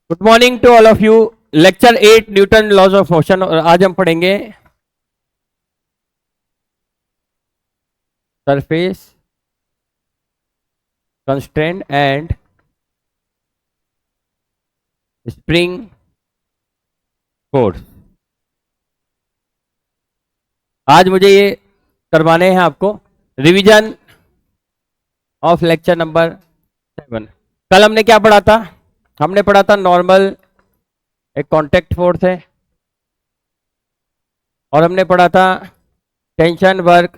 Good morning to all of you. Lecture 8 Newton laws of motion. और आज हम पढ़ेंगे surface constraint and spring force. आज मुझे ये करवाने हैं आपको रिवीजन ऑफ लेक्चर नंबर 7। कल हमने क्या पढ़ा था? हमने पढ़ा था नॉर्मल एक कांटेक्ट फोर्स है, और हमने पढ़ा था टेंशन वर्क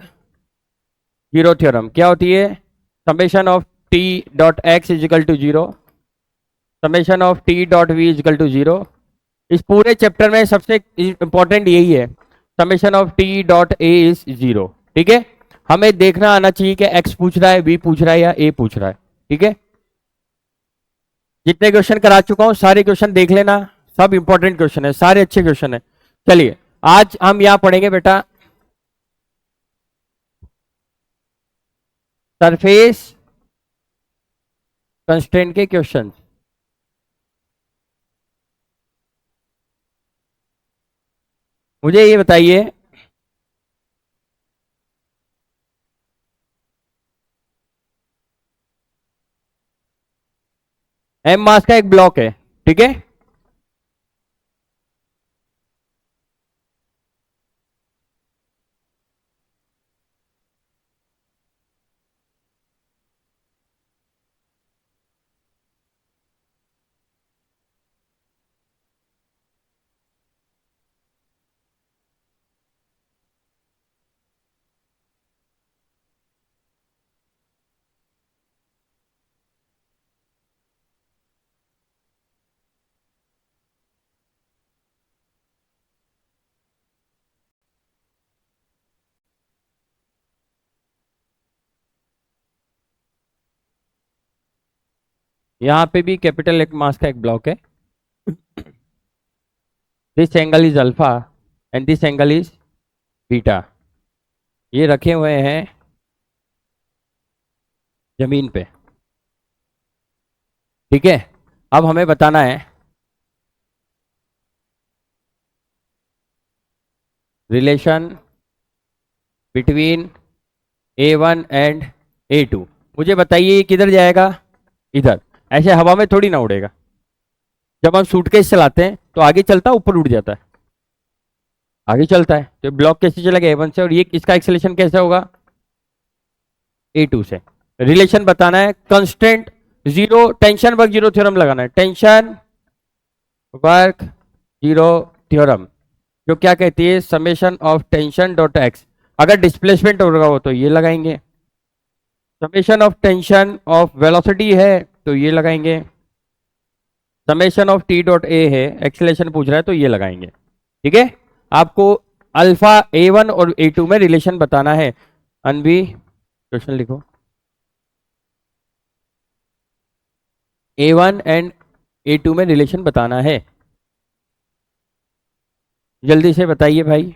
जीरो थ्योरम। क्या होती है? Summation of T dot X equal to zero, summation of T dot V equal to zero. इस पूरे चैप्टर में सबसे इंपॉर्टेंट यही है, summation of T dot A is zero. ठीक है, हमें देखना आना चाहिए कि एक्स पूछ रहा है, बी पूछ रहा है या ए पूछ रहा है। ठीक है, जितने क्वेश्चन करा चुका हूं सारे क्वेश्चन देख लेना, सब इंपॉर्टेंट क्वेश्चन है, सारे अच्छे क्वेश्चन है। चलिए आज हम यहां पढ़ेंगे बेटा सरफेस कंस्ट्रेंट के क्वेश्चन। मुझे ये बताइए, एम मास का एक ब्लॉक है, ठीक है, यहां पे भी कैपिटल एक मास का एक ब्लॉक है। This angle is alpha and this angle is beta. ये रखे हुए हैं जमीन पे, ठीक है। अब हमें बताना है relation between A1 and A2। मुझे बताइए ये किधर जाएगा? इधर। ऐसे हवा में थोड़ी ना उड़ेगा। जब हम सूटकेस चलाते हैं तो आगे चलता है, ऊपर उड़ जाता है, आगे चलता है। तो ब्लॉक कैसे चलेगा? A1 से। और ये इसका एक्सेलेरेशन कैसे होगा? A2 से। रिलेशन बताना है, constant zero, tension work zero theorem लगाना है। टेंशन वर्क जीरो थ्योरम जो क्या कहती है, summation of tension dot x. अगर डिस्प्लेसमेंट होगा वो तो ये लगाएंगे, summation of tension of velocity है तो ये लगाएंगे, समेशन ऑफ टी डॉट ए है, एक्सेलेरेशन पूछ रहा है तो ये लगाएंगे। ठीक है, आपको अल्फा A1 और A2 में रिलेशन बताना है। अनबी क्वेश्चन लिखो, A1 एंड A2 में रिलेशन बताना है। जल्दी से बताइए भाई।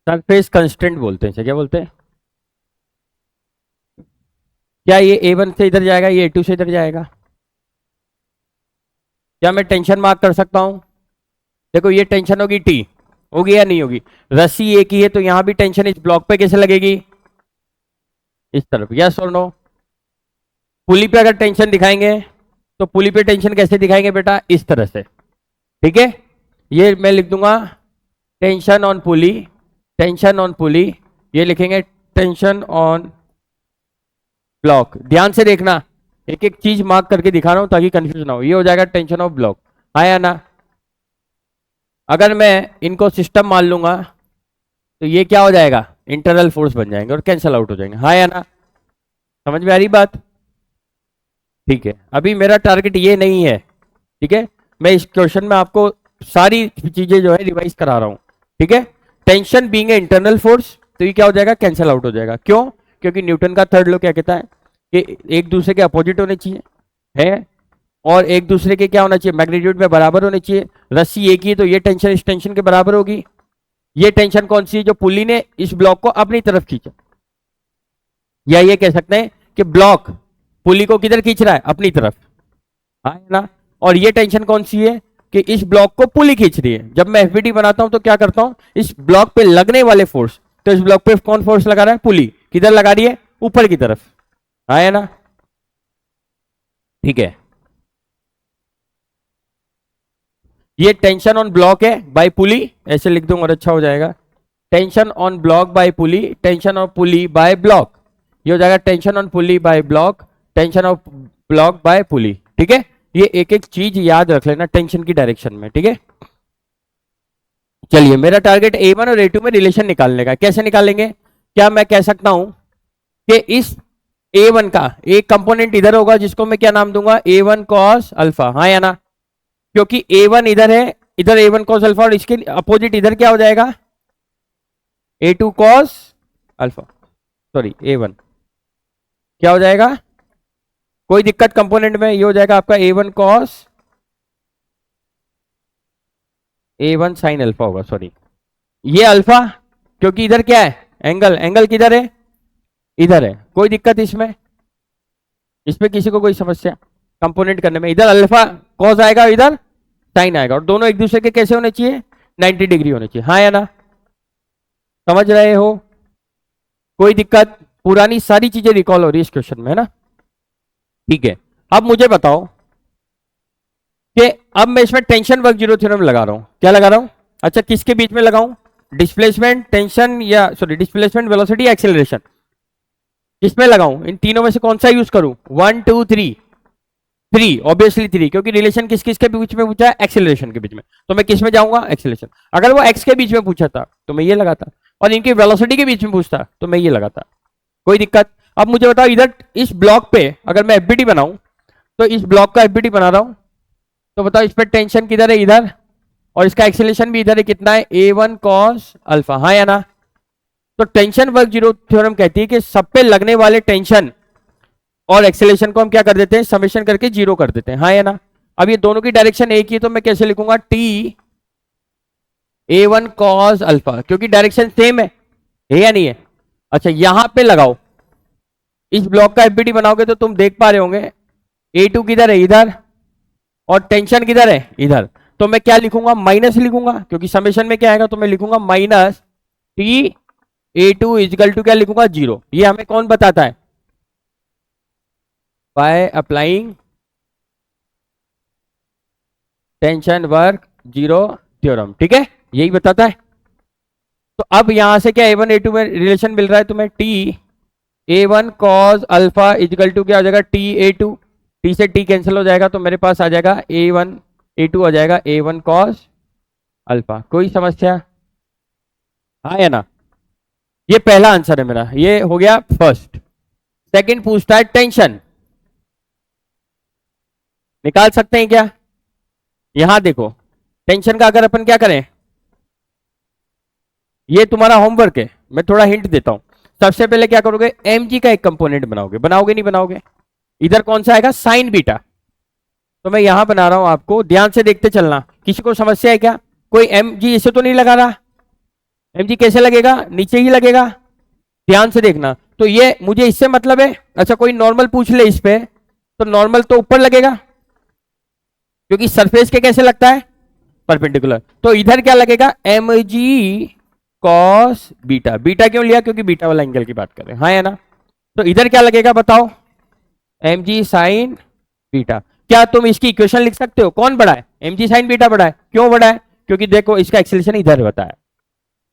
सरफेस कंस्टेंट बोलते हैं, क्या बोलते हैं? क्या ये A1 से इधर जाएगा, ये A2 से इधर जाएगा? क्या मैं टेंशन मार्क कर सकता हूं? देखो ये टेंशन होगी T, होगी या नहीं होगी? रस्सी एक ही है तो यहां भी टेंशन इस ब्लॉक पे कैसे लगेगी? इस तरफ। यस और नो? पुली पे अगर टेंशन दिखाएंगे तो पुली पे टेंशन कैसे दिखाएंगे बेटा? इस तरह से। ठीक है, ये मैं लिख दूंगा tension on pulley, tension on pulley. ये लिखेंगे टेंशन ऑन ब्लॉक। ध्यान से देखना, एक एक चीज मार्क करके दिखा रहा हूं ताकि कंफ्यूजन ना हो। ये हो जाएगा टेंशन ऑफ ब्लॉक, हाँ या ना? अगर मैं इनको सिस्टम मान लूंगा तो ये क्या हो जाएगा? इंटरनल फोर्स बन जाएंगे और कैंसल आउट हो जाएंगे, हाँ या ना? समझ में आ रही बात? ठीक है, अभी मेरा टारगेट ये नहीं है, ठीक है। मैं इस क्वेश्चन में आपको सारी चीजें जो है रिवाइज करा रहा हूं, ठीक है। Tension being a internal force, तो ये क्या हो जाएगा? कैंसल आउट हो जाएगा। क्यों? क्योंकि न्यूटन का थर्ड लॉ क्या कहता है कि एक दूसरे के अपोजिट होने चाहिए है, और एक दूसरे के क्या होना चाहिए, मैग्नीट्यूड में बराबर होने चाहिए। रस्सी एक ही है तो ये टेंशन इस टेंशन के बराबर होगी। ये टेंशन कौन सी है, जो पुली ने इस ब्लॉक को अपनी तरफ खींचा, या ये कह सकते हैं कि ब्लॉक पुली को किधर खींच रहा है, अपनी तरफ, हाँ ना। और ये टेंशन कौन सी है कि इस ब्लॉक को पुली खींच रही है। जब मैं एफबीडी बनाता हूं तो क्या करता हूं, इस ब्लॉक पे लगने वाले फोर्स, तो इस ब्लॉक पे कौन फोर्स लगा रहा है, पुली किधर लगा रही है, ऊपर की तरफ, हाँ ना, ठीक है। ये टेंशन ऑन ब्लॉक है बाय पुली, ऐसे लिख दूंगा और अच्छा हो जाएगा। Tension on block by pulley, tension on pulley by block, ये हो जाएगा tension on pulley by block, tension off block by pulley, ठीक है। ये एक एक चीज याद रख लेना टेंशन की डायरेक्शन में, ठीक है। चलिए, मेरा टारगेट A1 और A2 में रिलेशन निकालने का। कैसे निकालेंगे, क्या मैं कह सकता हूं कि इस A1 का एक कंपोनेंट इधर होगा जिसको मैं क्या नाम दूंगा, A1 cos अल्फा, हाँ या ना, क्योंकि A1 इधर है, इधर A1 cos अल्फा, और इसके अपोजिट इधर क्या हो जाएगा, A2 cos alpha, sorry A1 क्या हो जाएगा, कोई दिक्कत कंपोनेंट में, ये हो जाएगा आपका A1 cos A1 sin alpha होगा, सॉरी ये अल्फा, क्योंकि इधर क्या है, एंगल, एंगल किधर है, इधर है, कोई दिक्कत इसमें किसी को कोई समस्या कंपोनेंट करने में, इधर अल्फा कॉस आएगा, इधर साइन आएगा, और दोनों एक दूसरे के कैसे होने चाहिए, 90 डिग्री होने चाहिए, हाँ या ना, समझ रहे हो, कोई दिक्कत, पुरानी सारी चीजें रिकॉल हो रही है इस क्वेश्चन में, है ना, ठीक है। अब मुझे बताओ कि अब मैं इसमें टेंशन वर्क जीरो थ्योरम लगा रहा हूं, क्या लगा रहा हूं, अच्छा किसके बीच में लगाऊं, डिस्प्लेसमेंट, टेंशन, या सॉरी डिस्प्लेसमेंट, वेलोसिटी, एक्सेलरेशन, किसमें लगाऊं, इन तीनों में से कौन सा यूज करूं, 1 2 3, 3 ऑब्वियसली 3, क्योंकि रिलेशन किस किस के बीच में पूछा है, एक्सेलरेशन के बीच में, तो मैं किस में जाऊंगा, एक्सेलरेशन। अगर वो एक्स के बीच में पूछा था तो मैं ये लगाता, और इनकी वेलोसिटी के बीच में पूछता तो मैं ये लगाता, कोई दिक्कत। अब मुझे बताओ, इधर इस ब्लॉक पे अगर मैं एफबीडी बनाऊं, तो इस ब्लॉक का एफबीडी बना रहा हूं, तो बताओ इस पर टेंशन किधर है, इधर, और इसका एक्सेलरेशन भी इधर है, कितना है, A1 cos अल्फा, हाँ या ना। तो टेंशन वर्क जीरो थ्योरम कहती है कि सब पे लगने वाले टेंशन और एक्सेलरेशन को हम क्या कर देते हैं, समेशन करके जीरो कर देते हैं, हाँ या ना। अब ये दोनों की डायरेक्शन एक ही है, तो मैं कैसे लिखूंगा, T A1 cos अल्फा, क्योंकि डायरेक्शन सेम है या नहीं है। अच्छा, यहां पे लगाओ, इस ब्लॉक का एफबीडी बनाओगे तो तुम देख पा रहे होंगे A2 किधर है, इधर, और टेंशन किधर है, इधर, तो मैं क्या लिखूंगा, माइनस लिखूंगा, क्योंकि समेशन में क्या आएगा, तो मैं लिखूंगा minus T A2 is equal to क्या लिखूंगा, 0। ये हमें कौन बताता है, by applying tension work zero theorem, ठीक है, यही बताता है। तो अब यहां से क्या A1 A2 में रिलेशन मिल रहा है, तो मैं T A1 cos alpha equal to क्या हो जाएगा, T A2, T से T कैंसिल हो जाएगा, तो मेरे पास आ जाएगा A1 A2 आ जाएगा A1 cos अल्फा, कोई समस्या, हाँ या ना। ये पहला आंसर है मेरा, ये हो गया फर्स्ट। सेकंड पूछता है टेंशन, निकाल सकते हैं क्या, यहां देखो, टेंशन का अगर अपन क्या करें, ये तुम्हारा होमवर्क है, मैं थोड़ा हिंट देता हूं। सबसे पहले क्या करोगे, mg का एक कंपोनेंट बनाओगे, बनाओगे नहीं बनाओगे, इधर कौन सा आएगा, साइन बीटा, तो मैं यहां बना रहा हूं, आपको ध्यान से देखते चलना, किसी को समस्या है क्या, कोई mg इसे तो नहीं लगा रहा, mg कैसे लगेगा, नीचे ही लगेगा, ध्यान से देखना। तो ये मुझे इससे मतलब है, अच्छा कोई नॉर्मल पूछ ले इस पे, तो नॉर्मल तो ऊपर लगेगा, क्योंकि सरफेस के कैसे लगता है, परपेंडिकुलर, तो इधर क्या लगेगा, mg cos बीटा, बीटा क्यों लिया, क्योंकि बीटा वाला एंगल की बात कर रहे हैं, हाँ या ना। तो इधर क्या लगेगा बताओ, mg sin बीटा। क्या तुम इसकी इक्वेशन लिख सकते हो, कौन बड़ा है, mg sin बीटा बड़ा है, क्यों बड़ा है, क्योंकि देखो इसका एक्सेलरेशन इधर होता है,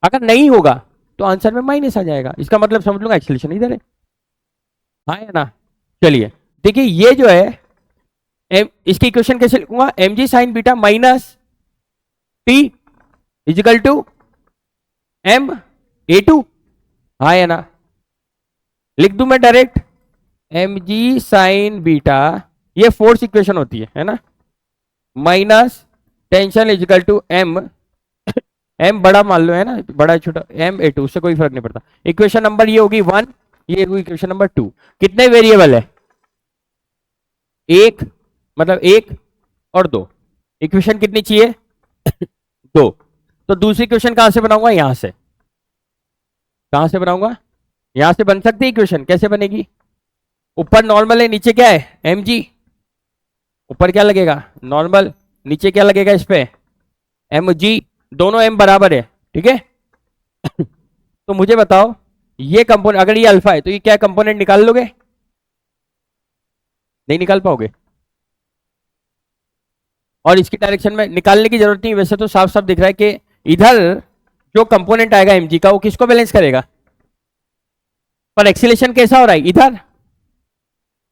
अगर नहीं होगा तो आंसर में माइनस आ जाएगा, इसका मतलब समझ लूंगा एक्सेलरेशन इधर है, हाँ या ना। चलिए देखिए, ये जो है इसकी इक्वेशन कैसे लिखूंगा, mg sin beta minus t equal to m A2, हाँ या ना, लिख दूं मैं डायरेक्ट, mg sin बीटा, ये फोर्स इक्वेशन होती है ना, minus tension equal to m, m बड़ा मान लो, है ना, बड़ा छोटा m A2, उससे कोई फर्क नहीं पड़ता। इक्वेशन नंबर ये होगी 1, ये इक्वेशन नंबर 2, कितने वेरिएबल है, एक, मतलब एक और दो, इक्वेशन कितनी चाहिए? दो। तो दूसरी इक्वेशन कहां से बनाऊंगा? यहां से। कहां से बनाऊंगा? यहां से बन सकती है इक्वेशन। कैसे बनेगी? ऊपर नॉर्मल है, नीचे क्या है? M G. ऊपर क्या लगेगा? नॉर्मल। नीचे क्या लगेगा इस पे? M G. दोनों एम बराबर है, ठीक है। तो मुझे बताओ, ये कंपोनेंट, अगर ये अल्फा है तो ये क्या कंपोनेंट निकाल लोगे? नहीं निकाल पाओगे। और इसकी डायरेक्शन में निकालने की जरूरत नहीं, वैसे तो साफ साफ दिख रहा है कि इधर जो कंपोनेंट आएगा एमजी का वो किसको बैलेंस करेगा? पर एक्सीलेशन कैसा हो रहा है? इधर।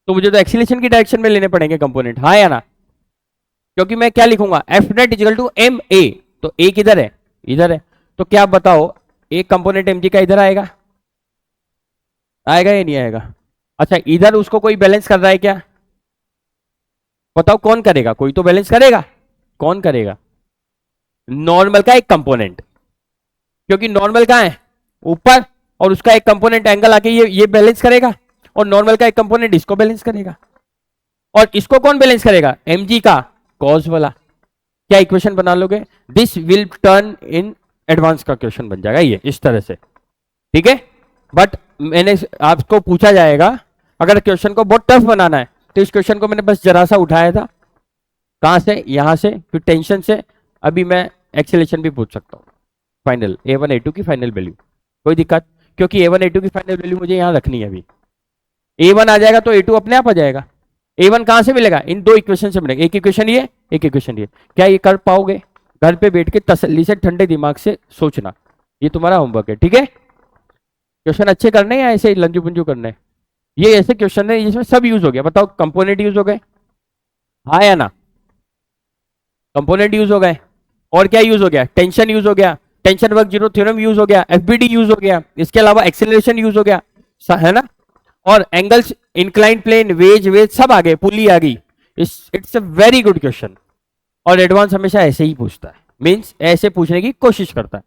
तो मुझे तो एक्सीलेशन की डायरेक्शन में लेने पड़ेंगे कंपोनेंट, हाँ या ना? क्योंकि मैं क्या लिखूंगा? F net equal to M A. तो ए किधर है? इधर है। तो क्या आप बताओ, एक कंपोनेंट एमजी का इधर आएगा? आएगा या नहीं आएगा? अच्छा, इधर उसको कोई बैलेंस कर रहा है क्या? बताओ कौन करेगा? कोई तो बैलेंस करेगा। कौन करेगा? नॉर्मल का एक कंपोनेंट। क्योंकि नॉर्मल कहां है? ऊपर। और उसका एक कंपोनेंट एंगल आके ये बैलेंस करेगा। और नॉर्मल का एक कंपोनेंट इसको बैलेंस करेगा। और इसको कौन बैलेंस करेगा? एमजी का कॉस वाला। क्या इक्वेशन बना लोगे? This will turn in advance का क्वेश्चन बन जाएगा ये इस तरह से, ठीक है। बट मैंने आपको पूछा जाएगा, अगर क्वेश्चन को बहुत टफ बनाना है तो इस क्वेश्चन को मैंने बस जरा सा उठाया था। कहां से? यहां से, फिर टेंशन से। अभी मैं एक्सेलेशन भी पूछ सकता हूं। फाइनल A1 A2 की फाइनल वैल्यू, कोई दिक्कत? क्योंकि A1 A2 की फाइनल वैल्यू मुझे यहां रखनी है। अभी A1 आ जाएगा तो A2 अपने आप आ जाएगा। A1 कहां से मिलेगा? इन दो इक्वेशन से मिलेगा। एक इक्वेशन ये, एक इक्वेशन ये। क्या ये कर पाओगे? घर पे बैठ के तसल्ली से ठंडे दिमाग से सोचना। ये तुम्हारा होमवर्क है, ठीक है। क्वेश्चन अच्छे करने या ऐसे लंजू पुंजू करने? ये ऐसे क्वेश्चन है जिसमें सब यूज हो गया। बताओ, कंपोनेंट यूज हो गए, हाँ या ना? कंपोनेंट यूज हो गए। और क्या यूज हो गया? टेंशन यूज हो गया। Tension work zero theorem use हो गया। एफबीडी यूज हो गया। इसके अलावा एक्सेलरेशन यूज हो गया, है ना? और angles, incline plane, wedge wedge सब आ गए, पुली आ गई। It's a very good question. और एडवांस हमेशा ऐसे ही पूछता है, मीन्स ऐसे पूछने की कोशिश करता है।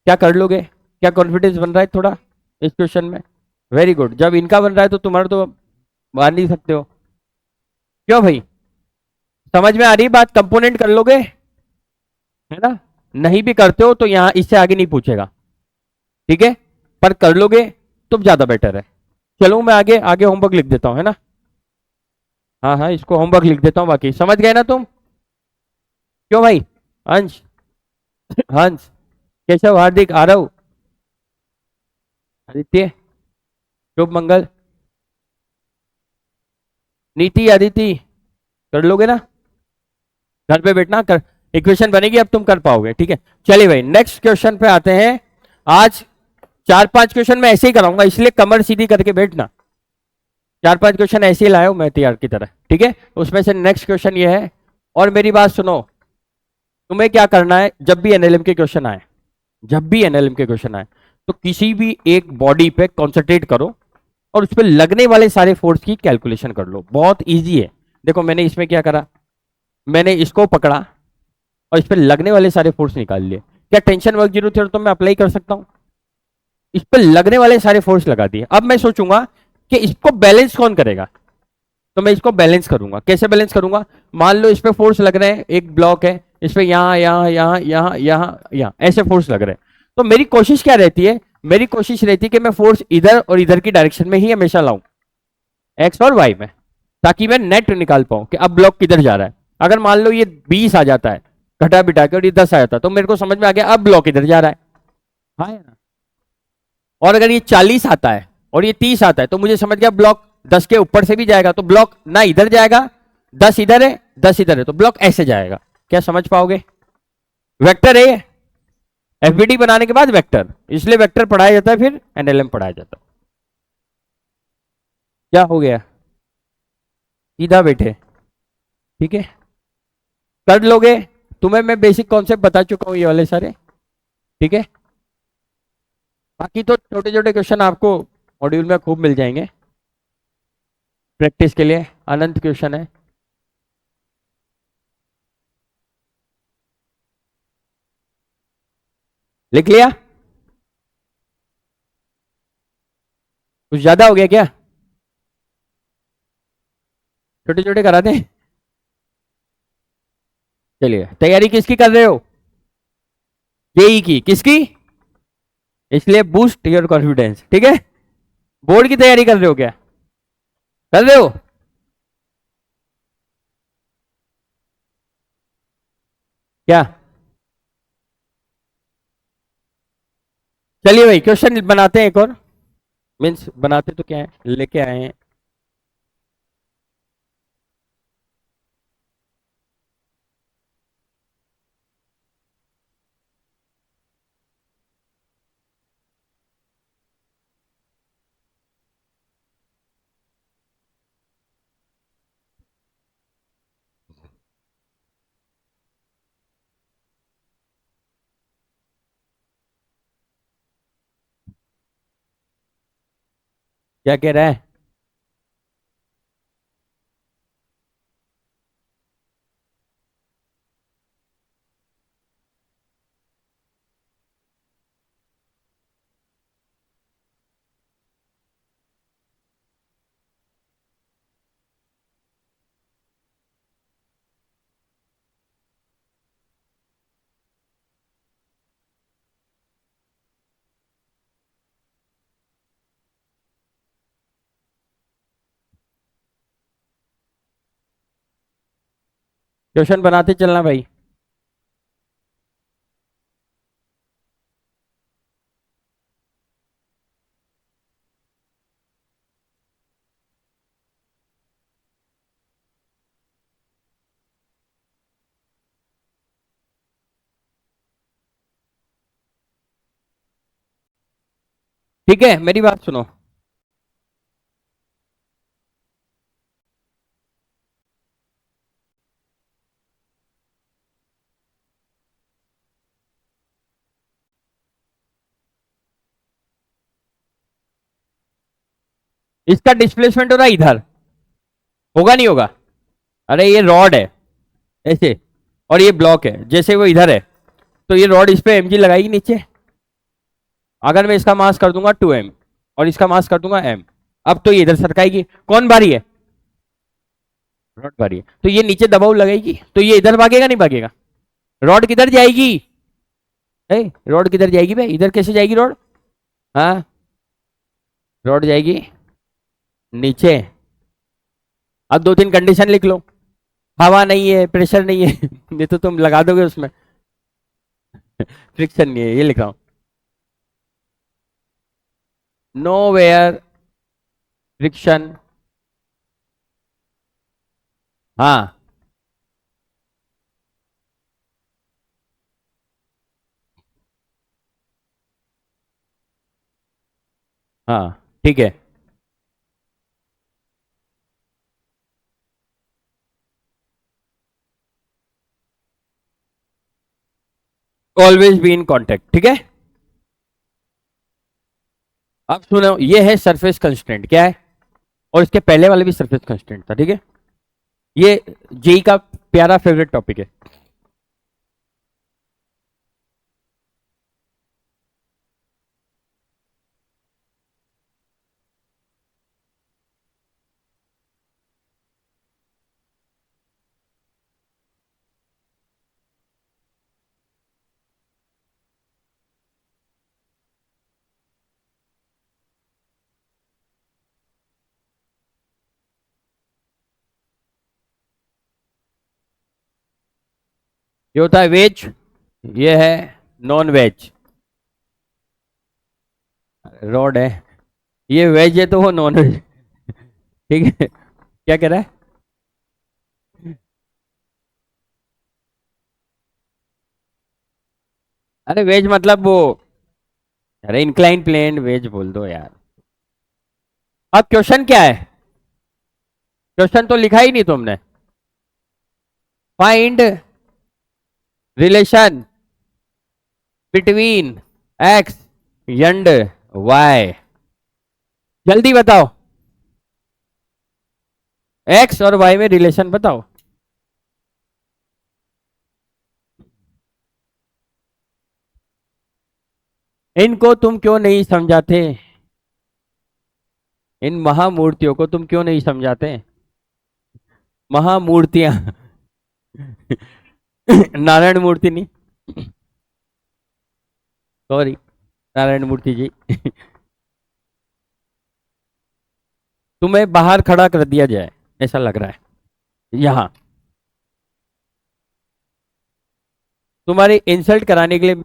क्या कर लोगे? क्या कॉन्फिडेंस बन रहा है थोड़ा इस क्वेश्चन में? Very good. जब इनका बन रहा है तो तुम्हारा तो मान नहीं सकते हो। क्यों भाई? समझ में आ रही बात? कंपोनेंट कर लोगे, है ना? नहीं भी करते हो तो यहां इससे आगे नहीं पूछेगा, ठीक है। पर कर लोगे तो ज्यादा बेटर है। चलो मैं आगे आगे होमवर्क लिख देता हूं, है ना? हाँ हाँ, इसको होमवर्क लिख देता हूं। बाकी समझ गए ना तुम? क्यों भाई? अंश, हंस, केशव, हार्दिक, आरव, आदित्य, शुभ मंगल, नीति, अदिति, कर लोगे ना? घर पे बैठना, कर इक्वेशन बनेगी, अब तुम कर पाओगे, ठीक है। चलिए भाई, नेक्स्ट क्वेश्चन पे आते हैं। आज 4-5 क्वेश्चन मैं ऐसे ही कराऊंगा, इसलिए कमर सीधी करके बैठना। 4-5 क्वेश्चन ऐसे ही लाया हूं मैं तैयार की तरह, ठीक है। उसमें से नेक्स्ट क्वेश्चन ये है। और मेरी बात सुनो, तुम्हें क्या करना है, जब भी एनएलएम के क्वेश्चन आए, जब भी एनएलएम के क्वेश्चन आए, तो किसी भी एक बॉडी पे कॉन्सेंट्रेट करो और उस पर लगने वाले सारे फोर्स की कैलकुलेशन कर लो। बहुत इजी है। देखो मैंने इसमें क्या करा, मैंने इसको पकड़ा और इस पर लगने वाले सारे फोर्स निकाल लिए। क्या टेंशन वर्क जीरो थ्योरम तो मैं अप्लाई कर सकता हूं? इस पर लगने वाले सारे फोर्स लगा दिए। अब मैं सोचूंगा कि इसको बैलेंस कौन करेगा, तो मैं इसको बैलेंस करूंगा। कैसे बैलेंस करूंगा? मान लो इस पे फोर्स लग रहे हैं, एक ब्लॉक है, इस पे यहां यहां यहां यहां यहां यहां ऐसे फोर्स लग रहे हैं। तो मेरी कोशिश क्या रहती है? मेरी कोशिश रहती है कि मैं फोर्स इधर और इधर की डायरेक्शन में ही हमेशा लाऊं, एक्स और वाई में, ताकि मैं नेट निकाल पाऊं कि अब ब्लॉक किधर जा रहा है। अगर मान लो ये 20 आ जाता है घटा बिटा के और ये 10 आ जाता है, तो मेरे को समझ में आ गया अब ब्लॉक इधर जा रहा है, हाँ या ना? और अगर ये 40 आता है और ये 30 आता है, तो मुझे समझ गया ब्लॉक 10 के ऊपर से भी जाएगा, तो ब्लॉक ना इधर जाएगा, 10 इधर है 10 इधर है, तो ब्लॉक ऐसे जाएगा। क्या समझ पाओगे? वेक्टर है ये। एफबीडी बनाने के बाद वेक्टर, इसलिए वेक्टर पढ़ाया जाता है, फिर एनएलएम पढ़ाया जाता है। क्या हो गया? सीधा बैठे, ठीक है। कर लोगे? तुम्हें मैं बेसिक कॉन्सेप्ट बता चुका हूं ये वाले सारे, ठीक है। बाकी तो छोटे छोटे क्वेश्चन आपको मॉड्यूल में खूब मिल जाएंगे प्रैक्टिस के लिए। अनंत क्वेश्चन है। लिख लिया? कुछ ज्यादा हो गया क्या? छोटे छोटे करा दें। चलिए, तैयारी किसकी कर रहे हो? जेई की। किसकी? इसलिए बूस्ट योर कॉन्फिडेंस, ठीक है। बोर्ड की तैयारी कर रहे हो क्या? कर रहे हो? क्या? चलिए भाई, क्वेश्चन बनाते हैं एक और। मीन्स बनाते तो क्या है, लेके आए हैं। क्या कह रहा है? क्वेश्चन बनाते चलना भाई। ठीक है, मेरी बात सुनो। इसका डिस्प्लेसमेंट हो रहा है इधर, होगा नहीं होगा? अरे ये रॉड है ऐसे, और ये ब्लॉक है, जैसे वो इधर है तो ये रॉड इस पे एमजी लगाएगी नीचे। अगर मैं इसका मास कर दूंगा 2m और इसका मास कर दूंगा m, अब तो ये इधर सरकाएगी। कौन भारी है? रॉड भारी है, तो ये नीचे दबाव लगाएगी, तो ये इधर भागेगा नहीं भागेगा? रॉड किधर जाएगी? रॉड किधर जाएगी भाई? इधर कैसे जाएगी रॉड? हाँ, रॉड जाएगी नीचे। अब दो तीन कंडीशन लिख लो। हवा नहीं है, प्रेशर नहीं है नहीं तो तुम लगा दोगे उसमें। फ्रिक्शन नहीं है, ये लिख रहा हूं। Nowhere friction. हाँ। हाँ, ठीक है। ऑलवेज बी इन कांटेक्ट, ठीक है। अब सुनो, ये है सरफेस कंस्ट्रेंट, क्या है? और इसके पहले वाले भी सरफेस कंस्ट्रेंट था, ठीक है। ये जेई का प्यारा फेवरेट टॉपिक है। ये होता है वेज, ये है नॉन वेज। रॉड है, ये वेज है तो वो नॉन वेज। ठीक है, क्या कह रहा है? अरे वेज मतलब वो, अरे इंक्लाइन प्लेन वेज बोल दो यार। अब क्वेश्चन क्या है? क्वेश्चन तो लिखा ही नहीं तुमने। Find relation between X and Y. जल्दी बताओ, एक्स और वाई में रिलेशन बताओ। इनको तुम क्यों नहीं समझाते? इन महामूर्तियों को तुम क्यों नहीं समझाते? महामूर्तियां। नारायण मूर्ति नहीं, सॉरी, नारायण मूर्ति जी। तुम्हें बाहर खड़ा कर दिया जाए ऐसा लग रहा है यहां, तुम्हारी इंसल्ट कराने के लिए।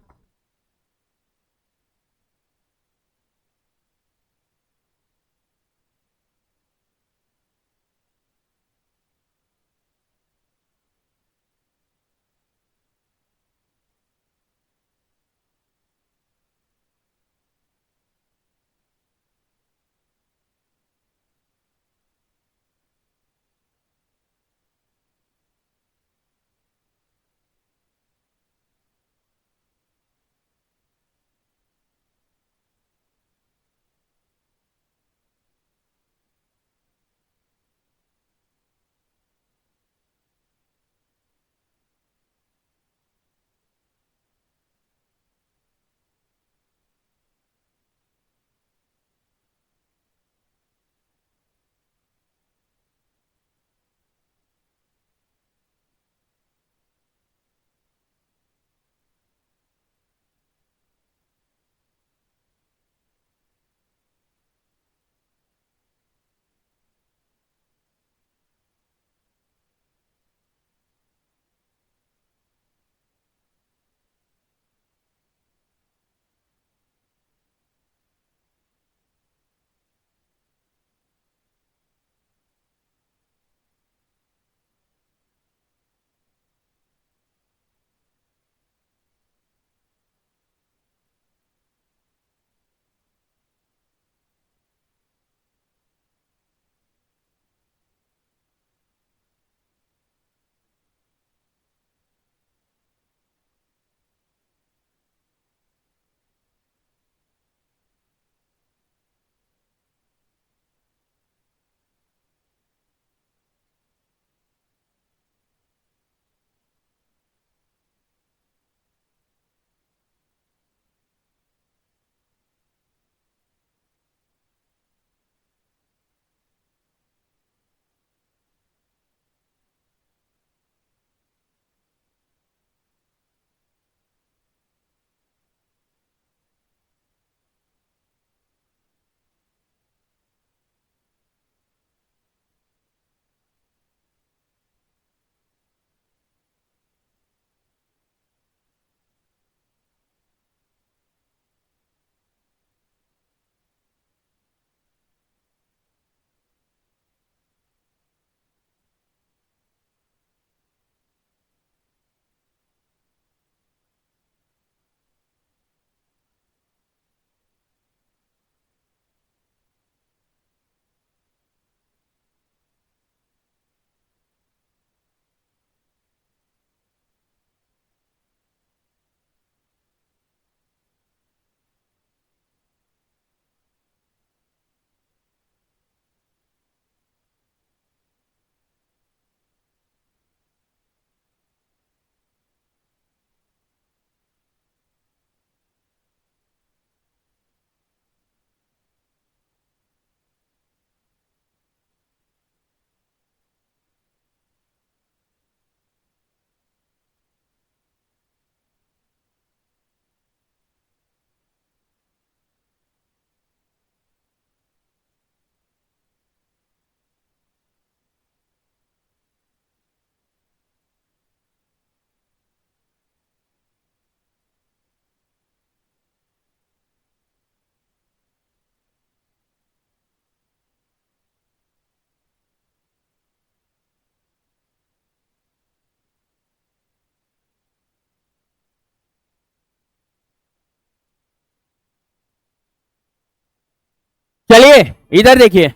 चलिए इधर देखिए,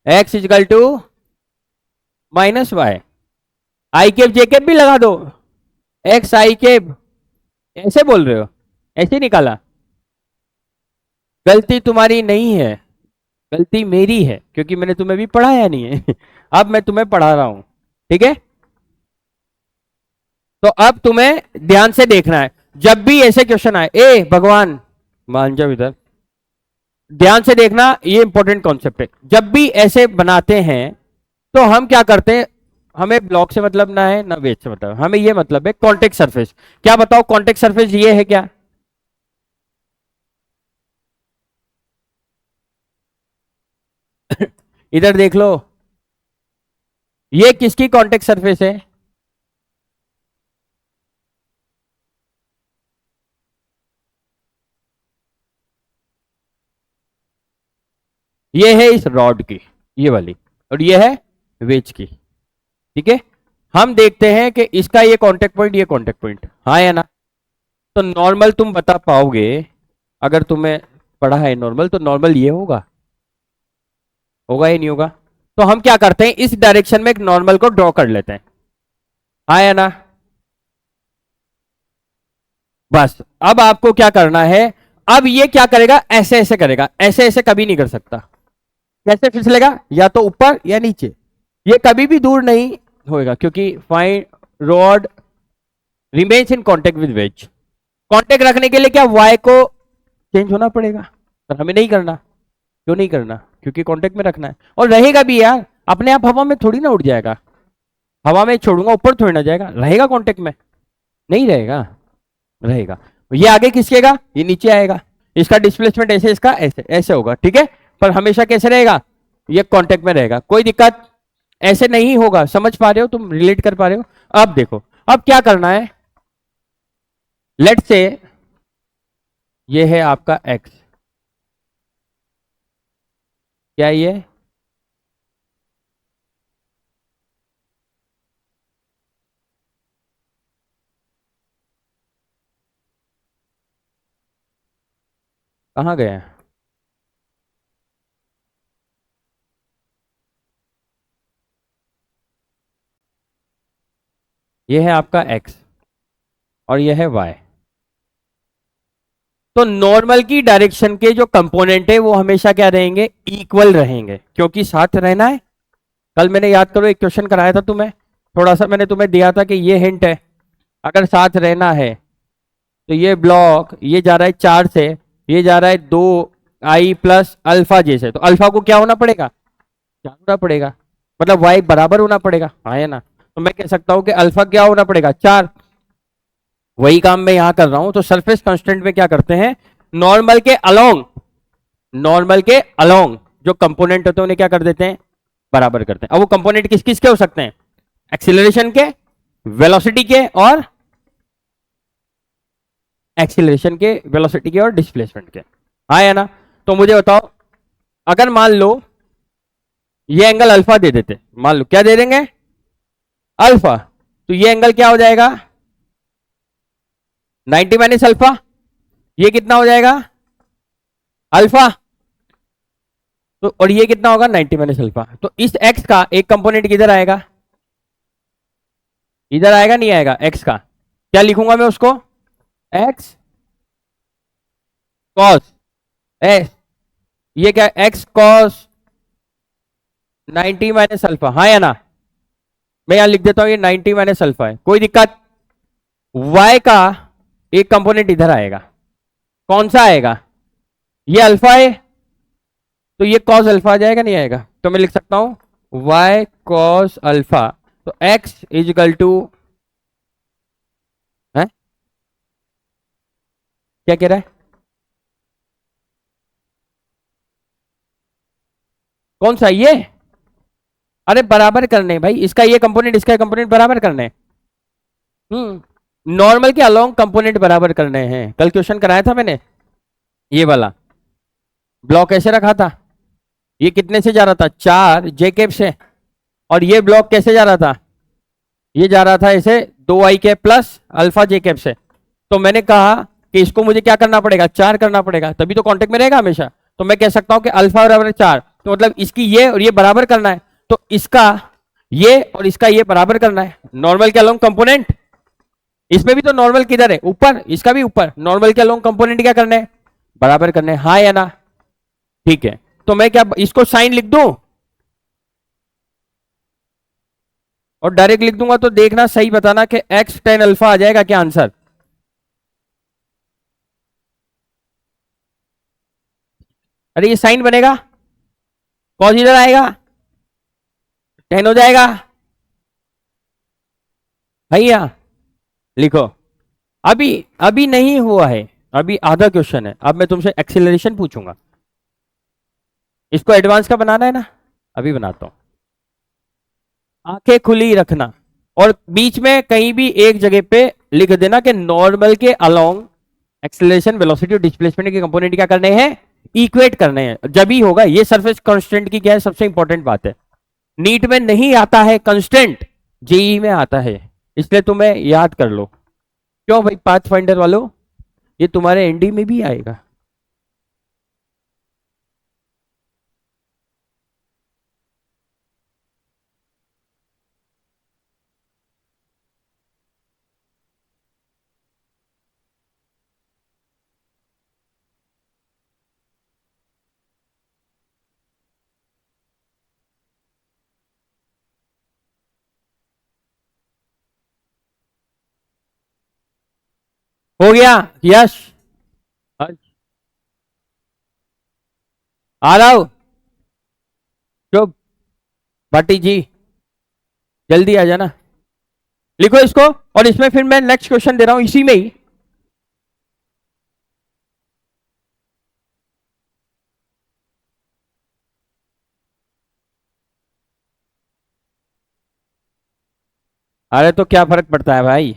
X equal to -y, I cap J cap भी लगा दो, एक्स आई केप, ऐसे बोल रहे हो, ऐसे निकाला। गलती तुम्हारी नहीं है, गलती मेरी है, क्योंकि मैंने तुम्हें भी पढ़ाया नहीं है। अब मैं तुम्हें पढ़ा रहा हूं, ठीक है। तो अब तुम्हें ध्यान से देखना है, जब भी ऐसे क्वेश्चन आए, ए भगवान, मान जाओ इधर, ध्यान से देखना, ये इंपॉर्टेंट कॉन्सेप्ट है। जब भी ऐसे बनाते हैं तो हम क्या करते हैं, हमें ब्लॉक से मतलब ना है ना वेज से मतलब, हमें ये मतलब है कॉन्टेक्ट सरफेस। क्या बताओ कॉन्टेक्ट सरफेस ये है क्या? इधर देख लो, ये किसकी कॉन्टेक्ट सरफेस है? ये है इस रॉड की, ये वाली, और ये है वेज की। ठीक है, हम देखते हैं कि इसका ये कांटेक्ट पॉइंट, ये कांटेक्ट पॉइंट, हाँ या ना? तो नॉर्मल तुम बता पाओगे? अगर तुम्हें पढ़ा है नॉर्मल, तो नॉर्मल ये होगा, होगा या नहीं होगा? तो हम क्या करते हैं, इस डायरेक्शन में एक नॉर्मल को ड्रॉ कर लेते हैं, हाँ या ना? बस अब आपको क्या करना है, अब ये क्या करेगा, ऐसे ऐसे करेगा, ऐसे ऐसे कभी नहीं कर सकता। कैसे फिसलेगा, या तो ऊपर या नीचे, ये कभी भी दूर नहीं होएगा, क्योंकि fine rod remains in contact with wedge. Contact रखने के लिए क्या वाई को चेंज होना पड़ेगा, पर हमें नहीं करना। क्यों नहीं करना? क्योंकि कांटेक्ट में रखना है, और रहेगा भी यार, अपने आप हवा में थोड़ी ना उड़ जाएगा। हवा में छोड़ूंगा ऊपर थोड़ी ना जाएगा, रहेगा कांटेक्ट में, नहीं रहेगा, रहेगा। ये आगे खिसकेगा, ये नीचे आएगा, इसका डिस्प्लेसमेंट ऐसे, इसका ऐसे ऐसे होगा, ठीक है। पर हमेशा कैसे रहेगा, ये कांटेक्ट में रहेगा, कोई दिक्कत ऐसे नहीं होगा। समझ पा रहे हो तुम, रिलेट कर पा रहे हो? अब देखो, अब क्या करना है, लेट से ये है आपका एक्स, क्या ये, कहां गए? ये है आपका एक्स और ये है वाई। तो नॉर्मल की डायरेक्शन के जो कंपोनेंट है वो हमेशा क्या रहेंगे, इक्वल रहेंगे, क्योंकि साथ रहना है। कल मैंने, याद करो, एक क्वेश्चन कराया था तुम्हें, थोड़ा सा मैंने तुम्हें दिया था कि ये हिंट है, अगर साथ रहना है तो ये ब्लॉक, ये जा रहा है 4 से, ये जा रहा है 2i+α जे से, तो अल्फा को क्या होना पड़ेगा, 4 होना पड़ेगा, मतलब वाई बराबर होना पड़ेगा, हाँ या ना? तो मैं कह सकता हूं कि अल्फा क्या होना पड़ेगा, 4। वही काम मैं यहां कर रहा हूं। तो सरफेस कांस्टेंट में क्या करते हैं, नॉर्मल के अलोंग, नॉर्मल के अलोंग जो कंपोनेंट होते हैं उन्हें क्या कर देते हैं, बराबर करते हैं। अब वो कंपोनेंट किस किस के हो सकते हैं, एक्सीलरेशन के, वेलोसिटी के, और एक्सीलरेशन के, वेलोसिटी के, और डिस्प्लेसमेंट के, हाँ या ना? तो मुझे बताओ, अगर मान लो ये एंगल अल्फा दे देते, मान लो क्या दे देंगे, अल्फा, तो ये एंगल क्या हो जाएगा, 90 - अल्फा। ये कितना हो जाएगा, अल्फा। तो और ये कितना होगा, 90 - अल्फा। तो इस एक्स का एक कंपोनेंट किधर आएगा, इधर आएगा, नहीं आएगा? एक्स का क्या लिखूंगा मैं उसको, एक्स कॉस एस, ये क्या, एक्स कॉस 90 - अल्फा, हाँ या ना? मैं यहां लिख देता हूं, ये 90 - अल्फा है, कोई दिक्कत? वाई का एक कंपोनेंट इधर आएगा, कौन सा आएगा, ये अल्फा है, तो ये कॉस अल्फा आ जाएगा, नहीं आएगा? तो मैं लिख सकता हूं वाई कॉस अल्फा, तो एक्स इज इक्वल टू, क्या कह रहा है, कौन सा ये, अरे बराबर करने भाई, इसका ये कंपोनेंट, इसका कंपोनेंट बराबर करने। नॉर्मल के अलोंग कंपोनेंट बराबर करने हैं, कल क्वेश्चन कराया था मैंने, ये वाला ब्लॉक ऐसे रखा था, ये कितने से जा रहा था, 4 जे कैप से, और ये ब्लॉक कैसे जा रहा था, ये जा रहा था ऐसे 2i+ अल्फा जे कैप से। तो मैंने कहा कि इसको मुझे क्या करना पड़ेगा, 4 करना पड़ेगा, तभी तो कांटेक्ट में रहेगा हमेशा। तो मैं कह सकता हूं कि अल्फा बराबर 4, तो मतलब इसकी ये और ये बराबर करना है, तो इसका ये और इसका ये बराबर करना है, नॉर्मल के अलोंग कंपोनेंट। इसमें भी तो नॉर्मल किधर है, ऊपर, इसका भी ऊपर, नॉर्मल के अलोंग कंपोनेंट क्या करने हैं, बराबर करने हैं, हाँ या ना? ठीक है, तो मैं क्या इसको साइन लिख दूं और डायरेक्ट लिख दूंगा, तो देखना सही बताना कि x tan अल्फा आ जाएगा क्या आंसर? अरे ये साइन बनेगा, कॉस इधर आएगा, टेन हो जाएगा भैया। लिखो, अभी अभी नहीं हुआ है, अभी आधा क्वेश्चन है। अब मैं तुमसे एक्सीलरेशन पूछूंगा, इसको एडवांस का बनाना है ना, अभी बनाता हूं। आंखें खुली रखना और बीच में कहीं भी एक जगह पे लिख देना कि नॉर्मल के अलोंग एक्सेलरेशन, वेलोसिटी और डिस्प्लेसमेंट के कंपोनेंट क्या करने हैं, इक्वेट करने हैं। जब ही होगा ये। सरफेस कांस्टेंट की क्या है, सबसे इंपॉर्टेंट बात है। नीट में नहीं आता है कांस्टेंट, जेई में आता है, इसलिए तुम्हें याद कर लो। क्यों भाई पाथ फाइंडर वालों, ये तुम्हारे एनडी में भी आएगा। हो गया यश, आ रहा हूं। चुप भाटी जी, जल्दी आ जाना। लिखो इसको, और इसमें फिर मैं नेक्स्ट क्वेश्चन दे रहा हूं इसी में ही। अरे तो क्या फर्क पड़ता है भाई।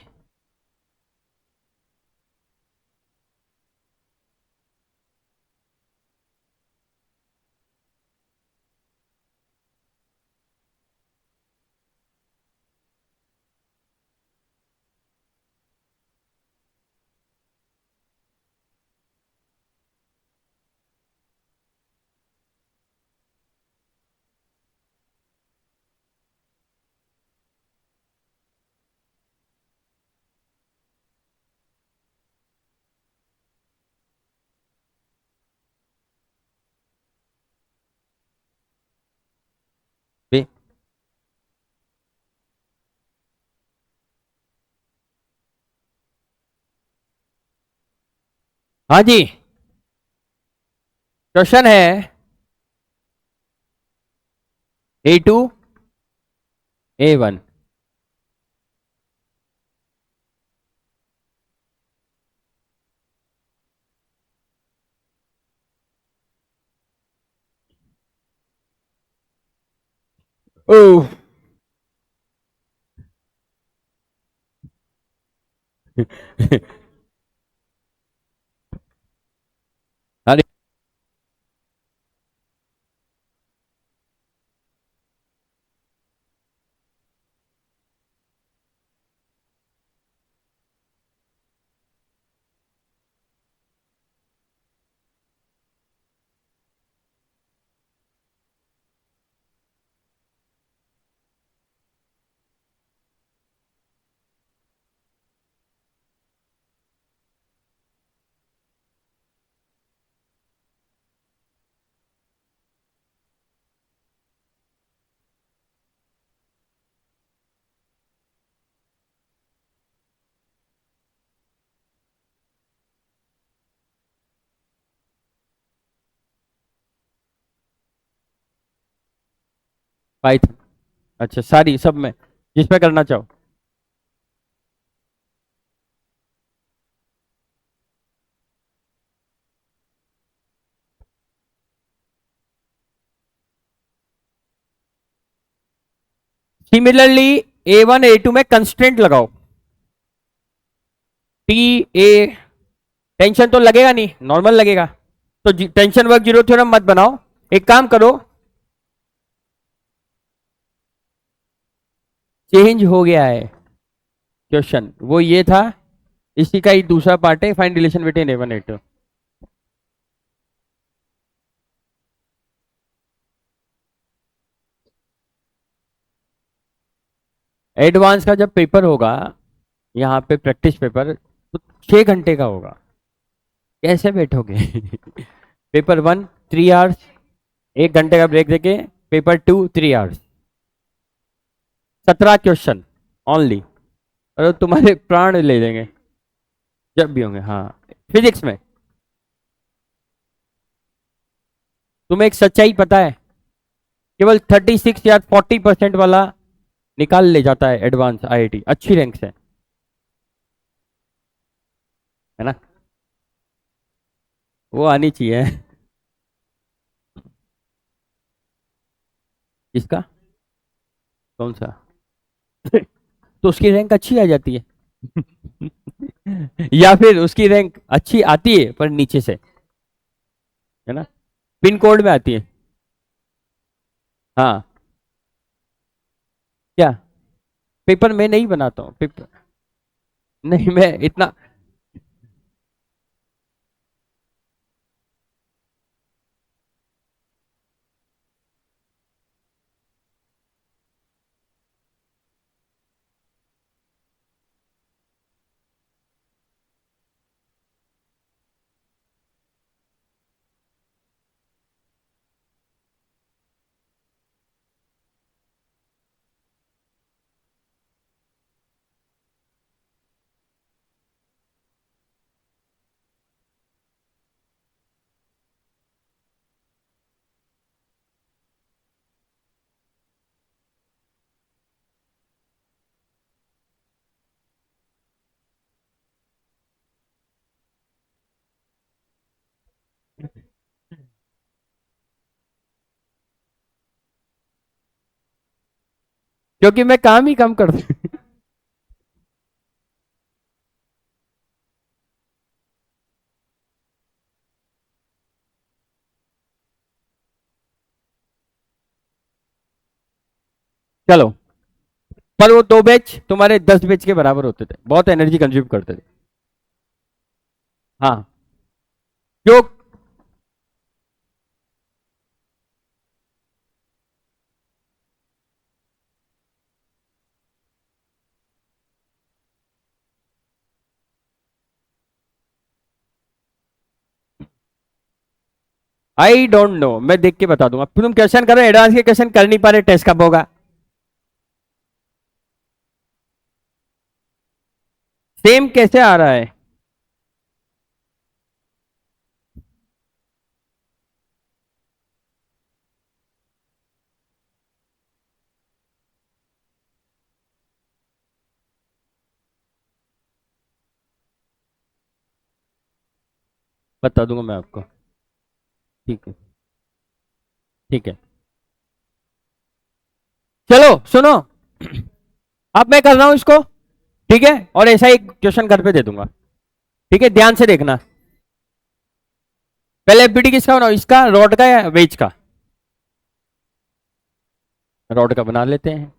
हाँ जी, क्वेश्चन है A2 A1। ओह अरे पाइथन, अच्छा सारी सब में, जिसमें करना चाहो। सिमिलरली A1 A2 में कंस्ट्रेंट लगाओ। टी ए, टेंशन तो लगेगा नहीं, नॉर्मल लगेगा। तो टेंशन वर्क जीरो थ्योरम मत बनाओ, एक काम करो, चेंज हो गया है क्वेश्चन, वो ये था, इसी का ही दूसरा पार्ट है, find relation between A1 A2। Advance का जब पेपर होगा, यहाँ पे प्रैक्टिस पेपर, तो 6 घंटे का होगा, कैसे बैठोगे। पेपर 1 3 आवर्स, 1 घंटे का ब्रेक देके, पेपर 2 3 आवर्स, 17 क्वेश्चन ओनली, और तुम्हारे प्राण ले लेंगे, जब भी होंगे। हाँ, फिजिक्स में तुम्हें एक सच्चाई पता है, केवल 36 या 40% वाला निकाल ले जाता है एडवांस आईआईटी अच्छी रैंक से, है ना। वो आनी चाहिए। इसका कौन सा? तो उसकी रैंक अच्छी आ जाती है। या फिर उसकी रैंक अच्छी आती है पर नीचे से, है ना, पिन कोड में आती है। हाँ। क्या? पेपर में नहीं बनाता हूँ पेपर। नहीं मैं इतना। क्योंकि मैं काम ही कम करता हूँ। चलो, पर वो 2 बैच तुम्हारे 10 बैच के बराबर होते थे, बहुत एनर्जी कंज्यूम करते थे। हाँ। जो आई डोंट नो, मैं देख के बता दूंगा। तुम क्वेश्चन करो, एडवांस के क्वेश्चन कर नहीं पा रहे, टेस्ट कब होगा? सेम कैसे आ रहा है? बता दूंगा मैं आपको। ठीक है। ठीक है। चलो सुनो, अब मैं कर रहा हूं इसको, ठीक है, और ऐसा ही क्वेश्चन घर पे दे दूंगा। ठीक है, ध्यान से देखना। पहले एफबीटी किसका बनाओ, इसका, रॉड का या वेज का? रॉड का बना लेते हैं।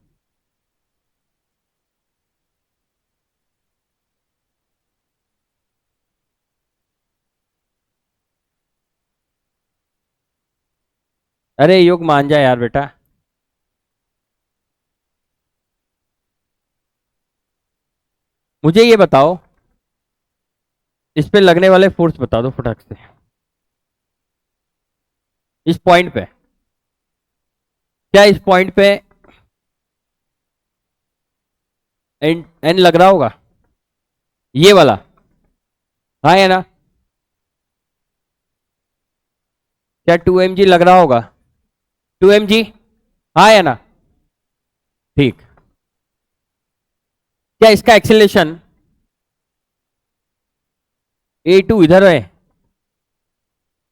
अरे योग मान जा यार बेटा। मुझे ये बताओ, इस पे लगने वाले फोर्स बता दो फटक से, इस पॉइंट पे। क्या इस पॉइंट पे एन एन लग रहा होगा? ये वाला? हाँ या ना? क्या 2 mg लग रहा होगा? 2 mg, हाँ या ना? ठीक। क्या इसका एक्सेलेरेशन A2 इधर है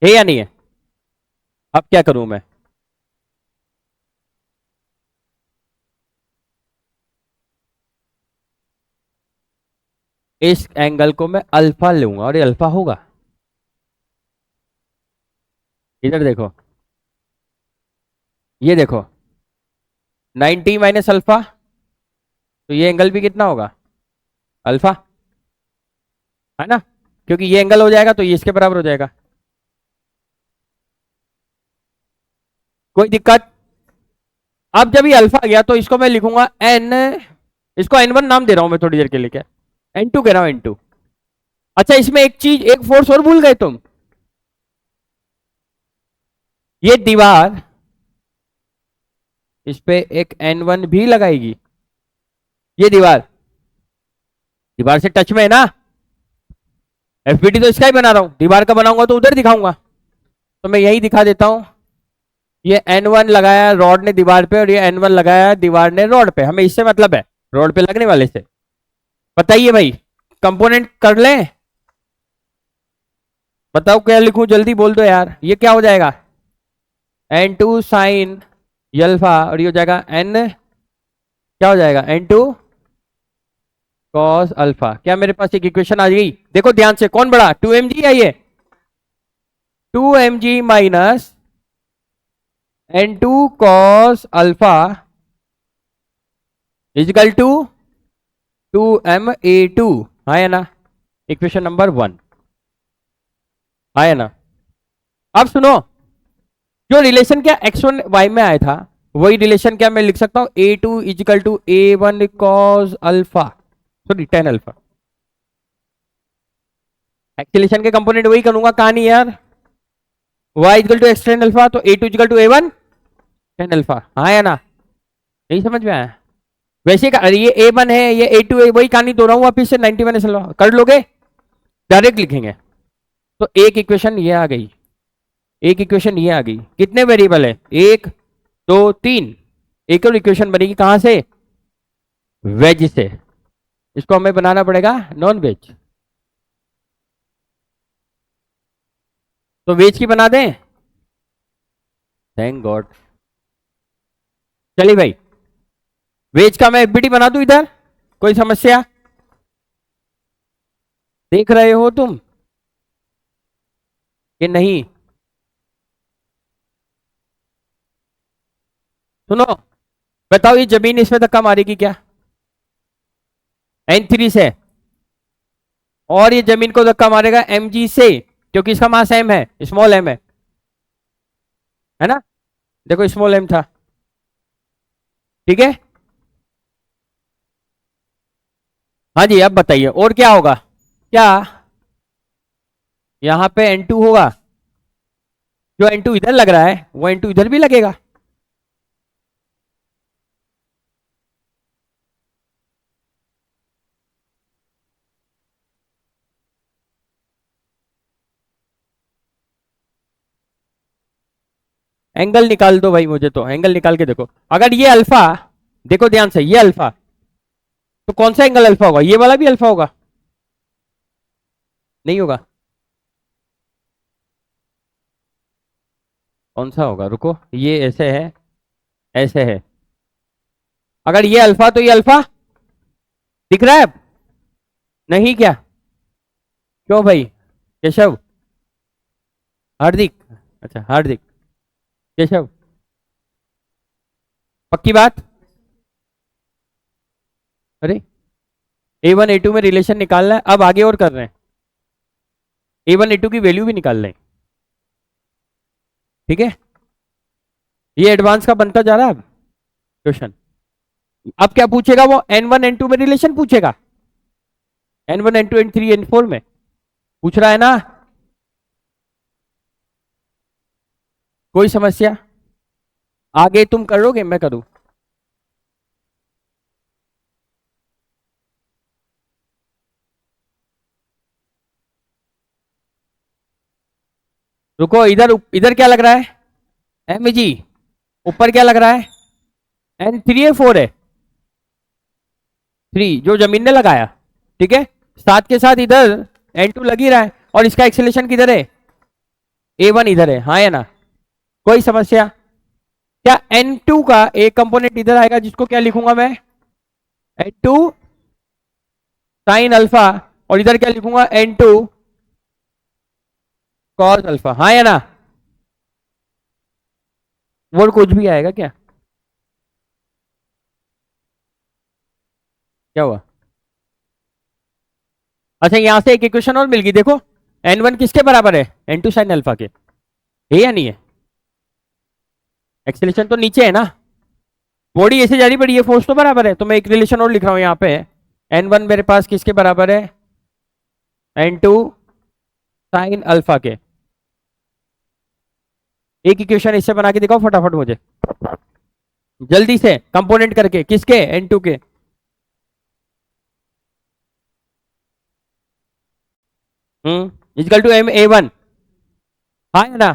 या नहीं है? अब क्या करूं मैं? इस एंगल को मैं अल्फा लूंगा और ये अल्फा होगा। इधर देखो, ये देखो, 90 माइनस अल्फा, तो ये एंगल भी कितना होगा? अल्फा, है ना, क्योंकि ये एंगल हो जाएगा तो ये इसके बराबर हो जाएगा। कोई दिक्कत? अब जब ये अल्फा आ गया तो इसको मैं लिखूंगा एन, इसको N1 नाम दे रहा हूं मैं थोड़ी देर के लिए। क्या? N2 कह रहा हूं, N2। अच्छा, इसमें एक चीज, एक फोर्स और भूल गए तुम। ये दीवार इस पे एक N1 भी लगाएगी। ये दीवार दीवार से टच में है ना? एफबीटी तो इसका ही बना रहा हूं, दीवार का बनाऊंगा तो उधर दिखाऊंगा, तो मैं यही दिखा देता हूं। ये N1 लगाया रॉड ने दीवार पे और ये N1 लगाया दीवार ने रॉड पे, हमें इससे मतलब है, रॉड पे लगने वाले से। बताइए भाई, कंपोनेंट कर लें? बताओ क्या लिखूं, जल्दी बोल दो यार। ये क्या हो जाएगा? N2 साइन अल्फा, और ये हो जाएगा N, क्या हो जाएगा? N2 cos alpha. क्या मेरे पास एक इक्वेशन आ गई? देखो ध्यान से, कौन बड़ा, 2mg है ये, 2mg minus N2 cos alpha equal to 2ma2, है ना? इक्वेशन नंबर 1 है ना? अब सुनो, जो रिलेशन क्या x1 y में आया था, वही रिलेशन क्या मैं लिख सकता हूं, a2 equal to a1 cos alpha, sorry tan alpha. Acceleration के कंपोनेंट वही करूंगा, कहानी यार, y equal to x tan alpha, तो a2 equal to a1 tan alpha, हाँ या ना? नहीं समझ में आया? वैसे ये a1 है, ये a2 है, वही कहानी दोहराऊं वापिस से, 91 अल्फा कर लोगे, डायरेक्ट लिखेंगे। तो एक इक्वेशन ये आ गई, एक इक्वेशन ये आ गई। कितने वेरिएबल है? 1 2 3। एक और इक्वेशन बनेगी कहां से? वेज से। इसको हमें बनाना पड़ेगा नॉन वेज। तो वेज की बना दें? Thank God. चलिए भाई, वेज का मैं एफबीटी बना दूं इधर, कोई समस्या? देख रहे हो तुम कि नहीं? सुनो, बताओ ये जमीन इसमें धक्का मारेगी क्या? N3 से, और ये जमीन को धक्का मारेगा mg से, क्योंकि इसका मास m है, स्मॉल m है ना? देखो स्मॉल m था, ठीक है? हाँ जी, अब बताइए और क्या होगा? क्या यहां पे N2 होगा? जो N2 इधर लग रहा है वो N2 इधर भी लगेगा। एंगल निकाल दो भाई, मुझे तो एंगल निकाल के देखो। अगर ये अल्फा, देखो ध्यान से, ये अल्फा, तो कौन सा एंगल अल्फा होगा? ये वाला भी अल्फा होगा? नहीं होगा? कौन सा होगा? रुको, ये ऐसे है, ऐसे है। अगर ये अल्फा तो ये अल्फा दिख रहा है अब? नहीं क्या? क्यों भाई? केशव, हार्दिक, अच्छा हार्दिक, केशव, पक्की बात? अरे, A1 A2 में रिलेशन निकालना है, अब आगे और कर रहे हैं, A1 A2 की वैल्यू भी निकाल रहे हैं, ठीक है? ये एडवांस का बनता जा रहा है अब क्वेश्चन। अब क्या पूछेगा वो? N1 N2 में रिलेशन पूछेगा, N1 N2 N3 N4 में पूछ रहा है ना? कोई समस्या? आगे तुम करोगे मैं करूं? रुको, इधर इधर क्या लग रहा है? M G. ऊपर क्या लग रहा है? N3 है 4 है? 3 जो जमीन ने लगाया, ठीक है? साथ के साथ इधर N2 लग ही रहा है, और इसका एक्सेलेरेशन किधर है? A1 इधर है, हाँ या ना? कोई समस्या? क्या N2 का एक कंपोनेंट इधर आएगा, जिसको क्या लिखूंगा मैं? N2 साइन अल्फा, और इधर क्या लिखूंगा? N2 कॉस अल्फा, हाँ या ना? वो कुछ भी आएगा क्या? क्या हुआ? अच्छा, यहां से एक इक्वेशन और मिल गई, देखो। N1 किसके बराबर है? N2 साइन अल्फा के, है या नहीं है? एक्सेलेरेशन तो नीचे है ना, बॉडी ऐसे जा रही, बट ये फोर्स तो बराबर है। तो मैं एक रिलेशन और लिख रहा हूं यहाँ पे, N1 मेरे पास किसके बराबर है? N2 साइन अल्फा के। एक इक्वेशन इससे बना के दिखाओ फटाफट मुझे, जल्दी से, कंपोनेंट करके। किसके? N2 के। इक्वल टू M A1, हाँ है ना?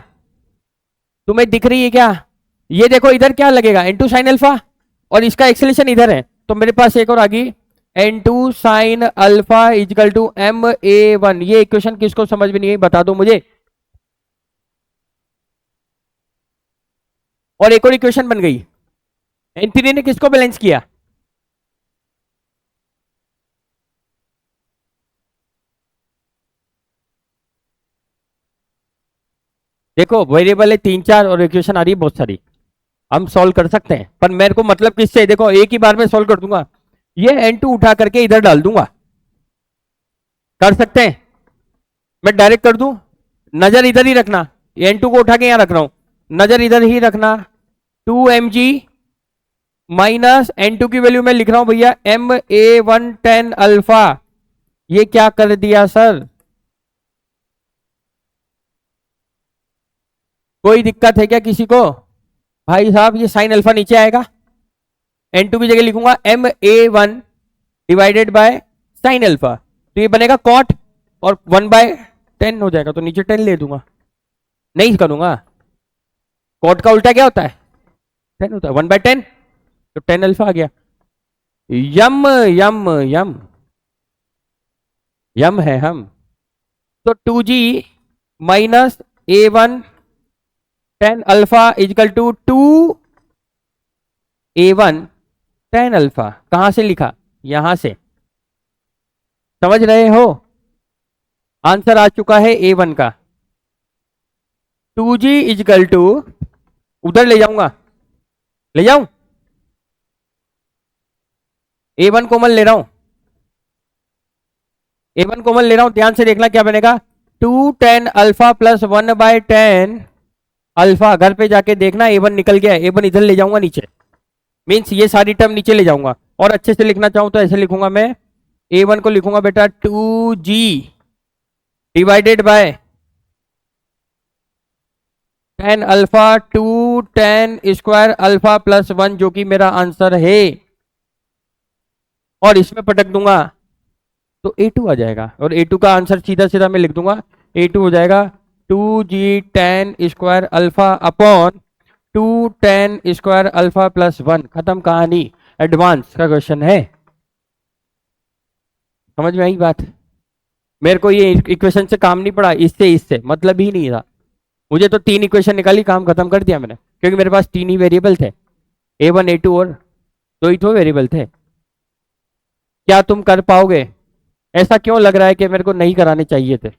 तुम्हें दिख रही है क्या? ये देखो इधर क्या लगेगा, N2 साइन अल्फा, और इसका एक्सेलेरेशन इधर है, तो मेरे पास एक और आ गई N2 sine alpha equal to ma1। ये इक्वेशन किसको समझ में नहीं आई बता दो मुझे। और एक और इक्वेशन बन गई, N3 ने किसको बैलेंस किया, देखो वेरिएबल है 3 4 और इक्वेशन आ रही है बहुत सारी, हम सॉल्व कर सकते हैं, पर मेरे को मतलब किससे, देखो एक ही बार में सॉल्व कर दूंगा, ये N2 उठा करके इधर डाल दूंगा, कर सकते हैं, मैं डायरेक्ट कर दूं, नजर इधर ही रखना, N2 को उठा के यहां रख रहा हूं, नजर इधर ही रखना, 2mg माइनस N2 की वैल्यू मैं लिख रहा हूं भैया ma110 अल्फा। ये क्या कर दिया सर, कोई दिक्कत है क्या किसी को, भाई साहब ये साइन अल्फा नीचे आएगा, N2 की जगह लिखूंगा ma1 divided by sine alpha, तो ये बनेगा कॉट, और 1/10 हो जाएगा, तो नीचे 10 ले दूंगा, नहीं करूंगा, कॉट का उल्टा क्या होता है 10 होता है, 1/10, तो 10 अल्फा आ गया, यम यम यम यम है हम, तो 2g minus a1 10 alpha equal to 2a1 10 alpha, कहां से लिखा, यहां से, समझ रहे हो, आंसर आ चुका है a1 का, 2g इजकल टू, उधर ले जाऊंगा, ले जाऊं, a1 कॉमन ले रहा हूं, a1 कॉमन ले रहा हूं, ध्यान से देखना क्या बनेगा, 2 10 अल्फा प्लस 1/10 अल्फा, घर पे जाके देखना a1 निकल गया, a1 इधर ले जाऊंगा नीचे, मीन्स ये सारी टर्म नीचे ले जाऊंगा, और अच्छे से लिखना चाहूं तो ऐसे लिखूंगा मैं, a1 को लिखूंगा बेटा 2g divided by 10 alpha 2 10 square alpha plus 1, जो कि मेरा आंसर है, और इसमें पटक दूंगा तो a2 आ जाएगा, और a2 का आंसर सीधा सीधा मैं लिख दूंगा, a2 हो जाएगा 2g 10 square alpha upon 2 10 square alpha plus 1, खत्म कहानी, एडवांस का क्वेश्चन है, समझ में आई बात, मेरे को ये इक्वेशन से काम नहीं पड़ा, इससे मतलब ही नहीं था, मुझे तो 3 इक्वेशन निकाली, काम खत्म कर दिया मैंने, क्योंकि मेरे पास 3 ही वेरिएबल थे, a1 a2 और 2 ही तो वेरिएबल थे। क्या तुम कर पाओगे, ऐसा क्यों लग रहा है कि मेरे को नहीं कराने चाहिए थे,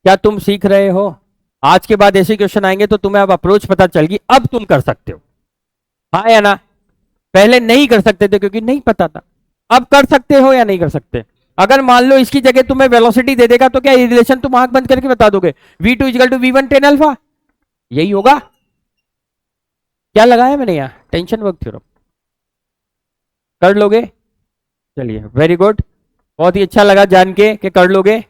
क्या तुम सीख रहे हो, आज के बाद ऐसे क्वेश्चन आएंगे तो तुम्हें अब अप्रोच पता चल गई, अब तुम कर सकते हो, हाँ या ना, पहले नहीं कर सकते थे क्योंकि नहीं पता था, अब कर सकते हो या नहीं कर सकते, अगर मान लो इसकी जगह तुम्हें वेलोसिटी दे देगा तो क्या ये रिलेशन तुम आंख बंद करके बता दोगे, v2 is equal to v1 10 alpha, यही होगा, क्या लगाया मैंने यहाँ, टेंशन वर्क थ्योरम, कर लोगे, चलिए वेरी गुड, बहुत ही अच्छा लगा जान के कि कर लोगे,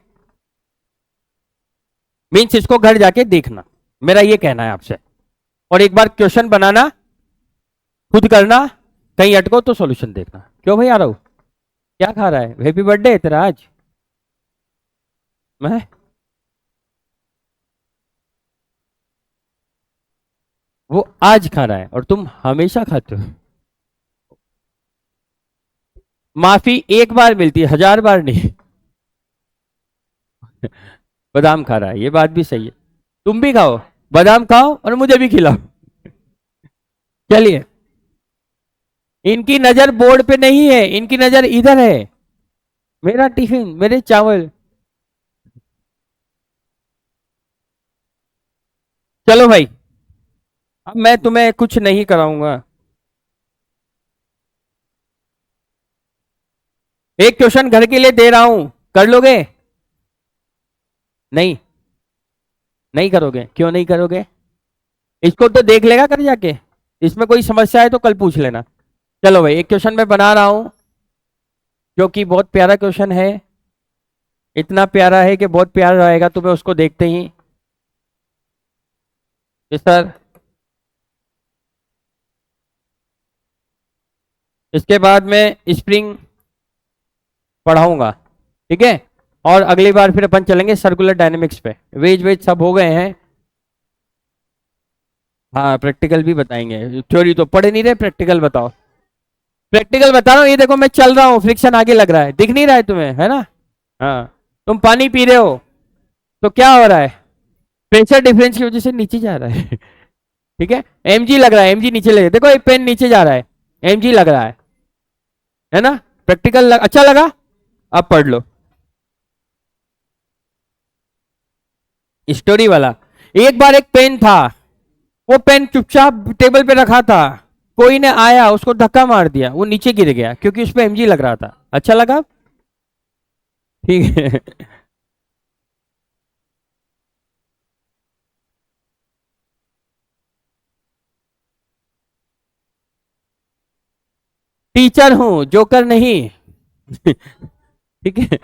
मीन्स इसको घर जाके देखना, मेरा ये कहना है आपसे, और एक बार क्वेश्चन बनाना, खुद करना, कहीं अटको तो सॉल्यूशन देखना, क्यों भाई आ रहा हूं, क्या खा रहा है, हैप्पी बर्थडे तेरा आज, मैं वो आज खा रहा है और तुम हमेशा खाते हो, माफी एक बार मिलती है 1000 बार नहीं, बादाम खा रहा है, ये बात भी सही है, तुम भी खाओ, बादाम खाओ और मुझे भी खिलाओ, चलिए, इनकी नजर बोर्ड पे नहीं है, इनकी नजर इधर है, मेरा टिफिन मेरे चावल, चलो भाई, अब मैं तुम्हें कुछ नहीं कराऊंगा, एक क्वेश्चन घर के लिए दे रहा हूं, कर लोगे, नहीं, नहीं करोगे, क्यों नहीं करोगे, इसको तो देख लेगा कर जाके, इसमें कोई समस्या है तो कल पूछ लेना, चलो भाई एक क्वेश्चन मैं बना रहा हूं, जो कि बहुत प्यारा क्वेश्चन है, इतना प्यारा है कि बहुत प्यारा रहेगा तुम्हें उसको देखते ही, सर इसके बाद मैं स्प्रिंग पढ़ाऊंगा, ठीक है, और अगली बार फिर अपन चलेंगे सर्कुलर डायनेमिक्स पे। वेज वेज सब हो गए हैं। हाँ प्रैक्टिकल भी बताएंगे, थ्योरी तो पढ़े नहीं रहे, प्रैक्टिकल बताओ। प्रैक्टिकल बता रहा हूँ, ये देखो मैं चल रहा हूँ, फ्रिक्शन आगे लग रहा है, दिख नहीं रहा है तुम्हें, है ना? हाँ। तुम पानी पी रहे हो तो क्या हो रहा है? प्रेशर डिफरेंस की वजह से नीचे जा रहा है। ठीक है, एमजी लग रहा है, एमजी नीचे लगे, देखो ये पेन नीचे जा रहा है, एमजी लग रहा है ना? प्रैक्टिकल अच्छा लगा? अब पढ़ लो स्टोरी वाला। एक बार एक पेन था, वो पेन चुपचाप टेबल पे रखा था, कोई ने आया उसको धक्का मार दिया, वो नीचे गिर गया क्योंकि उस पे एमजी लग रहा था। अच्छा लगा? ठीक है। टीचर हूं, जोकर नहीं। ठीक है।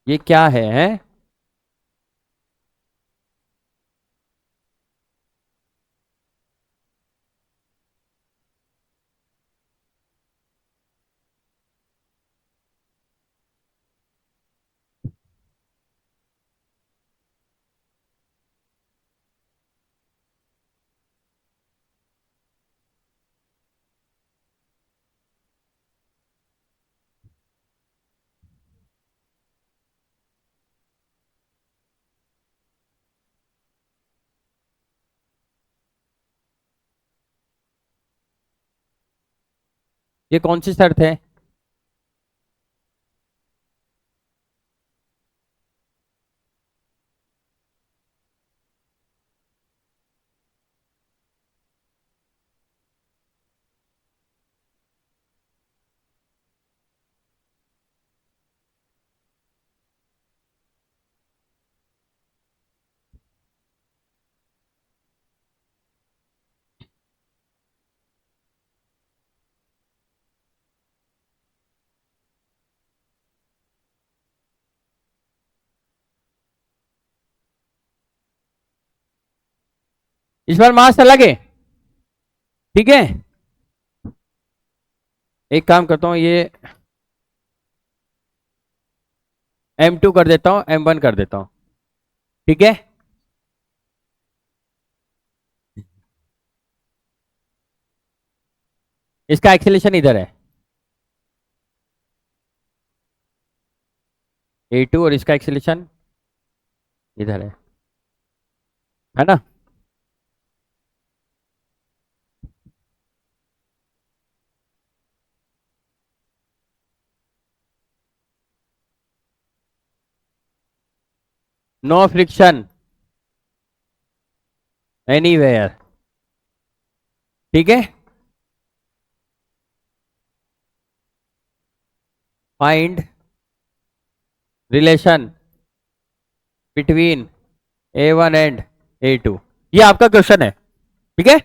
ये क्या है? ये कौन सी शर्त है? इस बार मास अलग है। ठीक है, एक काम करता हूँ, ये M2 कर देता हूँ, M1 कर देता हूँ। ठीक है, इसका एक्सेलेरेशन इधर है A2, और इसका एक्सेलेरेशन इधर है ना? No friction anywhere. ठीक है, find relation between A1 and A2, ये आपका क्वेश्चन है। ठीक है,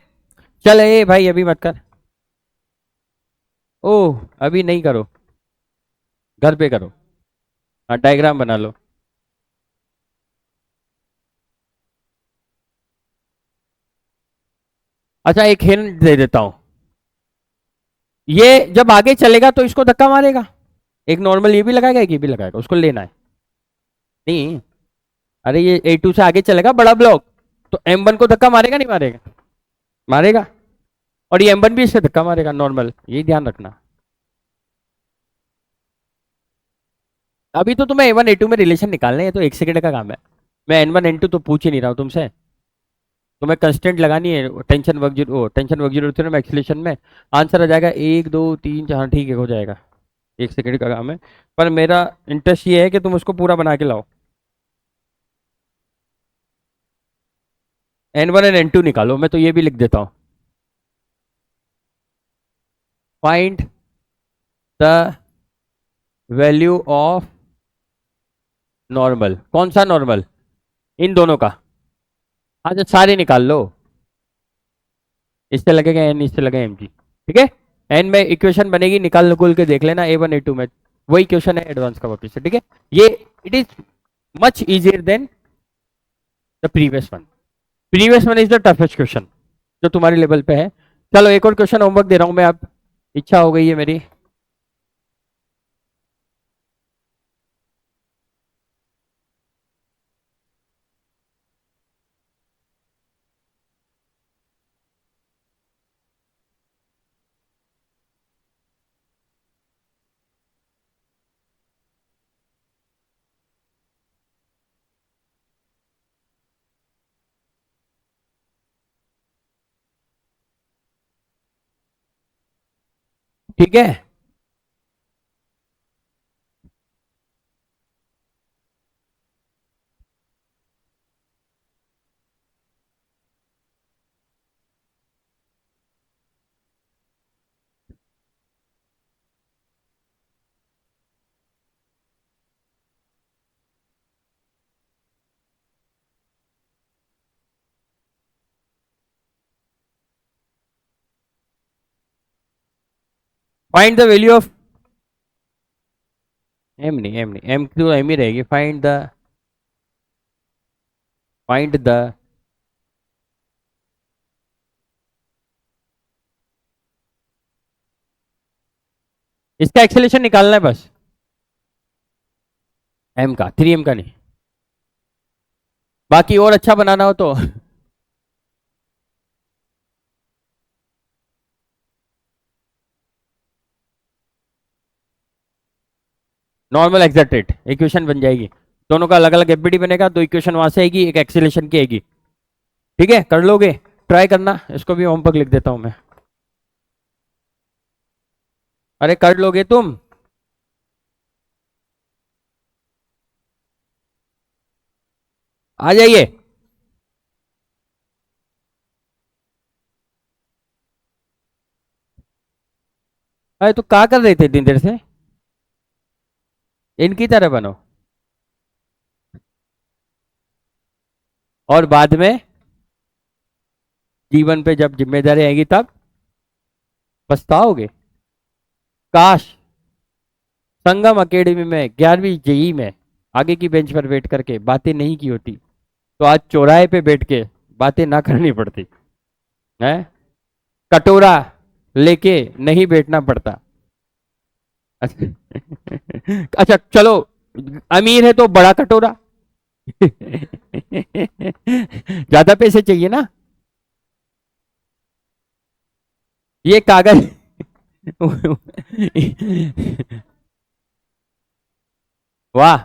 चल ए भाई अभी मत कर। ओह अभी नहीं करो, घर पे करो। हाँ डायग्राम बना लो। अच्छा एक हिंट दे देता हूं, ये जब आगे चलेगा तो इसको धक्का मारेगा, एक नॉर्मल ये भी लगाएगा, एक ये भी लगाएगा, उसको लेना है। नहीं, अरे ये A2 से आगे चलेगा बड़ा ब्लॉक, तो M1 को धक्का मारेगा नहीं मारेगा? मारेगा। और ये M1 भी इससे धक्का मारेगा नॉर्मल, ये ध्यान रखना। अभी तो तुम्हें A1 A2 में रिलेशन निकालने हैं, तो एक सेकंड का काम है। मैं N1 N2 तो पूछ ही नहीं रहा हूं तुमसे, तुम्हें कंस्टेंट लगानी है, tension work zero, tension work zero theorem acceleration में आंसर आ जाएगा 1 2 3 4। ठीक है हो जाएगा, एक सेकंड का काम है। पर मेरा इंटरेस्ट ये है कि तुम उसको पूरा बना के लाओ। N1 एंड N2 निकालो, मैं तो ये भी लिख देता हूँ। Find the value of normal, कौन सा नॉर्मल? इन दोनों का। अच्छा सारे निकाल लो, इससे लगेगा N, इससे लगेगा MG। ठीक है, N में इक्वेशन बनेगी, निकाल निकल के देख लेना A1 A2 में, वही क्वेश्चन है एडवांस का वापस से। ठीक है, ये it is much easier than the previous one. Previous one is the toughest question जो तुम्हारे लेवल पे है। चलो एक और क्वेश्चन होमवर्क दे रहा हूं मैं अब। इच्छा हो गई है मेरी। ठीक है, find the value of M नहीं, एम तो एम ही रहेगी। फाइंड द इसका एक्सेलेरेशन निकालना है बस, एम का, 3m का नहीं। बाकी और अच्छा बनाना हो तो नॉर्मल एग्जैक्ट रेट इक्वेशन बन जाएगी। दोनों का अलग अलग एफबीडी बनेगा, दो इक्वेशन वहां से आएगी, एक एक्सेलेरेशन की आएगी। ठीक है, कर लोगे? ट्राई करना, इसको भी होमवर्क लिख देता हूं मैं। अरे कर लोगे तुम? आ जाइए। अरे तो क्या कर रहे थे इतनी देर से? इनकी तरह बनो, और बाद में जीवन पे जब जिम्मेदारी आएगी तब पछताओगे। काश संगम एकेडमी में 11वीं जेई में आगे की बेंच पर बैठ करके बातें नहीं की होती, तो आज चौराहे पे बैठ के बातें ना करनी पड़ती है। कटोरा लेके नहीं बैठना पड़ता। अच्छा अच्छा चलो, अमीर है तो बड़ा कटोरा ज्यादा पैसे चाहिए ना। ये कागज वाह,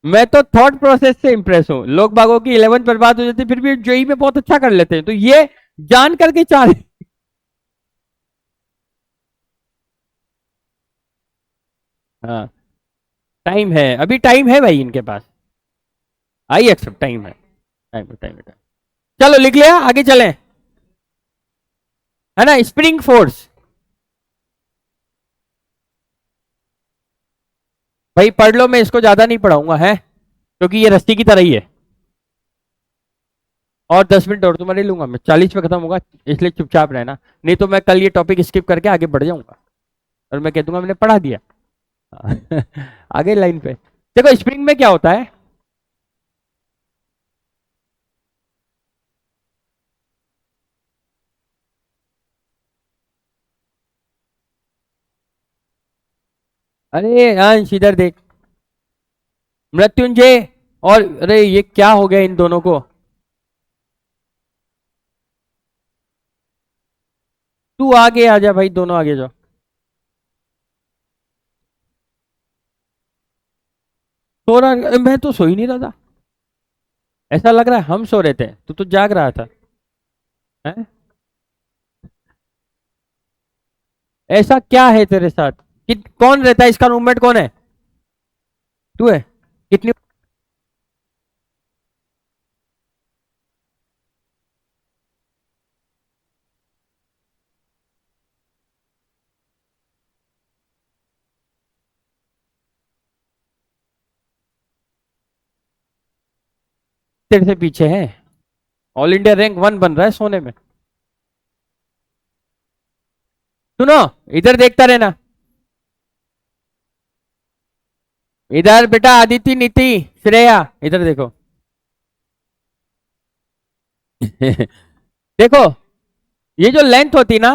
मैं तो थॉट प्रोसेस से इंप्रेस हूं। लोग बागों की 11th बर्बाद हो जाती फिर भी जेई में बहुत अच्छा कर लेते हैं, तो ये जान करके चाह रहे। हाँ, टाइम है, अभी टाइम है भाई इनके पास। आई एक्सेप्ट, टाइम है, टाइम है, टाइम है, टाइम। चलो लिख लिया, आगे चलें। है ना, स्प्रिंग फोर्स। भाई पढ़ लो, मैं इसको ज्यादा नहीं पढ़ाऊंगा है, क्योंकि ये रस्सी की तरह ही है। और 10 मिनट और तुम्हारे लूंगा मैं, 40 पे खत्म होगा, इसलिए चुपचाप रहना। नहीं तो मैं कल ये टॉपिक स्किप करके आगे बढ़ जाऊंगा और मैं कह दूंगा मैंने पढ़ा दिया। आगे लाइन पे देखो, स्प्रिंग में क्या होता है। अरे अंश इधर देख, मृत्युंजय, और अरे ये क्या हो गया इन दोनों को? तू आगे आ जा भाई, दोनों आगे जाओ। सो रहा? मैं तो सो ही नहीं रहा था, ऐसा लग रहा है हम सो रहे थे, तू तो जाग रहा था। है? ऐसा क्या है तेरे साथ कि कौन रहता है, इसका रूममेट कौन है? तू है? कितनी तेरे से पीछे है? ऑल इंडिया रैंक 1 बन रहा है सोने में। सुनो, इधर देखता रहना, इधर बेटा, आदिति, नीति, श्रेया, इधर देखो। देखो, ये जो लेंथ होती ना,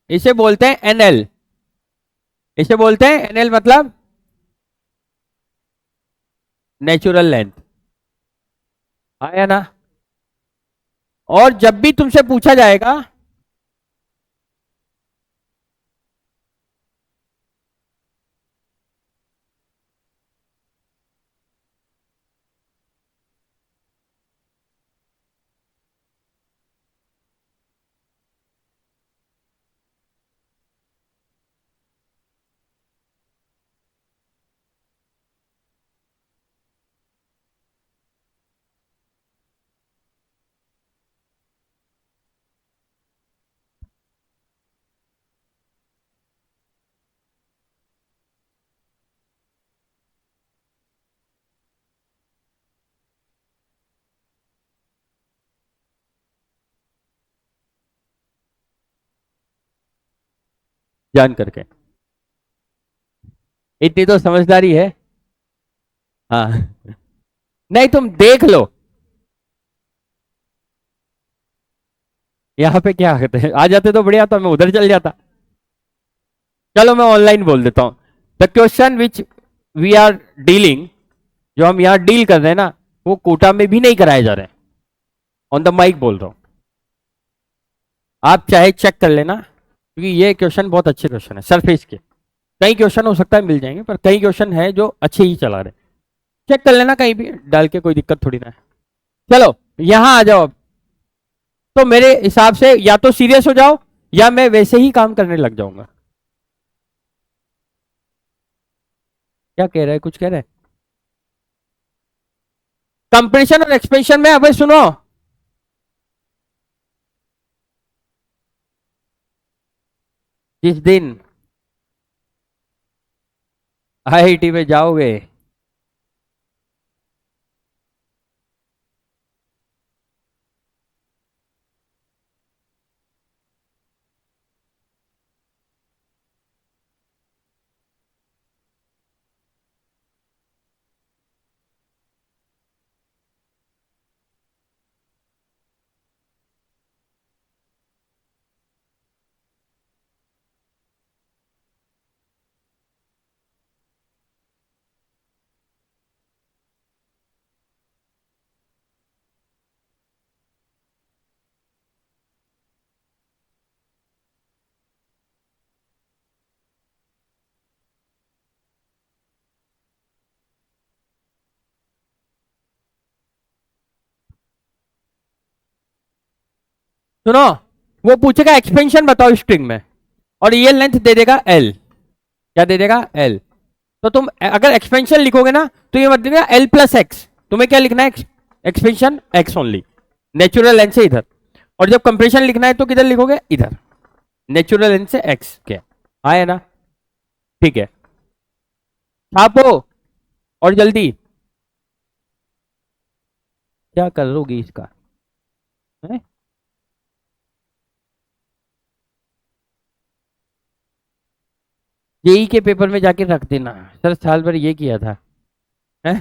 इसे बोलते हैं एनएल। इसे बोलते हैं एनएल, मतलब नेचुरल लेंथ। आया ना। और जब भी तुमसे पूछा जाएगा, जान करके, इतनी तो समझदारी है। हाँ। नहीं, तुम देख लो। यहाँ पे क्या कहते हैं, आ जाते तो बढ़िया, तो मैं उधर चल जाता। चलो मैं ऑनलाइन बोल देता हूं। The question which we are dealing, जो हम यहाँ डील कर रहे हैं ना, वो कोटा में भी नहीं कराए जा रहे हैं। ऑन द माइक बोल रहा हूं, आप चाहे चेक कर लेना, क्योंकि ये क्वेश्चन बहुत अच्छे क्वेश्चन है सरफेस के। कई क्वेश्चन हो सकता है मिल जाएंगे, पर कई क्वेश्चन है जो अच्छे ही चला रहे। चेक कर लेना कहीं भी डाल के, कोई दिक्कत थोड़ी ना है। चलो यहां आ जाओ अब। तो मेरे हिसाब से या तो सीरियस हो जाओ, या मैं वैसे ही काम करने लग जाऊंगा। क्या कह रहे हैं, कुछ कह रहे हैं? कंप्रेशन और एक्सपेंशन में, अब सुनो। जिस दिन आईआईटी में जाओगे, सुनो, वो पूछेगा एक्सपेंशन बताओ स्ट्रिंग में, और ये लेंथ दे देगा एल। क्या दे देगा? एल। तो तुम अगर एक्सपेंशन लिखोगे ना, तो ये मत देगा एल प्लस एक्स। तुम्हें क्या लिखना है? Expansion x only, natural length से इधर। और जब कंप्रेशन लिखना है तो किधर लिखोगे? इधर, नेचुरल लेंथ से एक्स के। आया ना? ठीक है, छापो और जल्दी। क्या करोगी इसका? है? जेई के पेपर में जाके रख देना, सर साल भर ये किया था। है?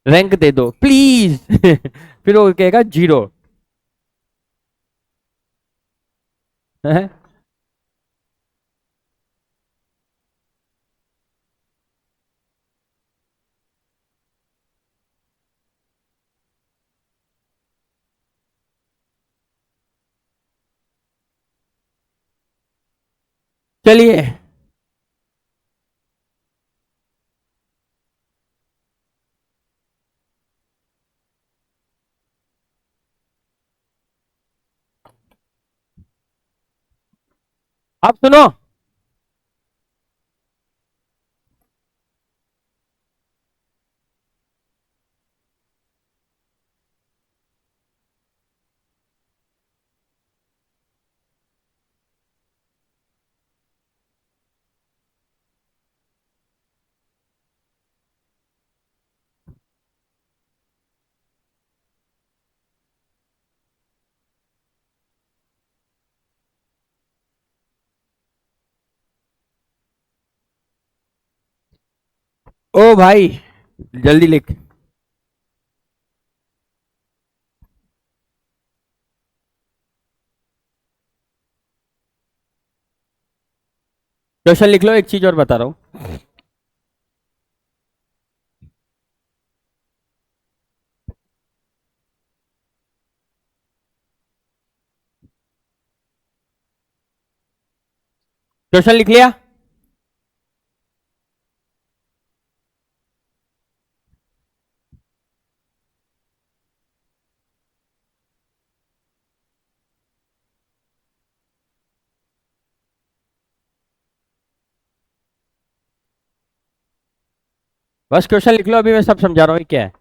रैंक दे दो प्लीज। फिर वो कहेगा जीरो। है? चलिए, आप सुनो। ओ भाई, जल्दी लिख। क्वेश्चन लिख लो, एक चीज और बता रहा हूं। क्वेश्चन लिख लिया? बस क्वेश्चन लिख लो, अभी मैं सब समझा रहा हूं, ये क्या है।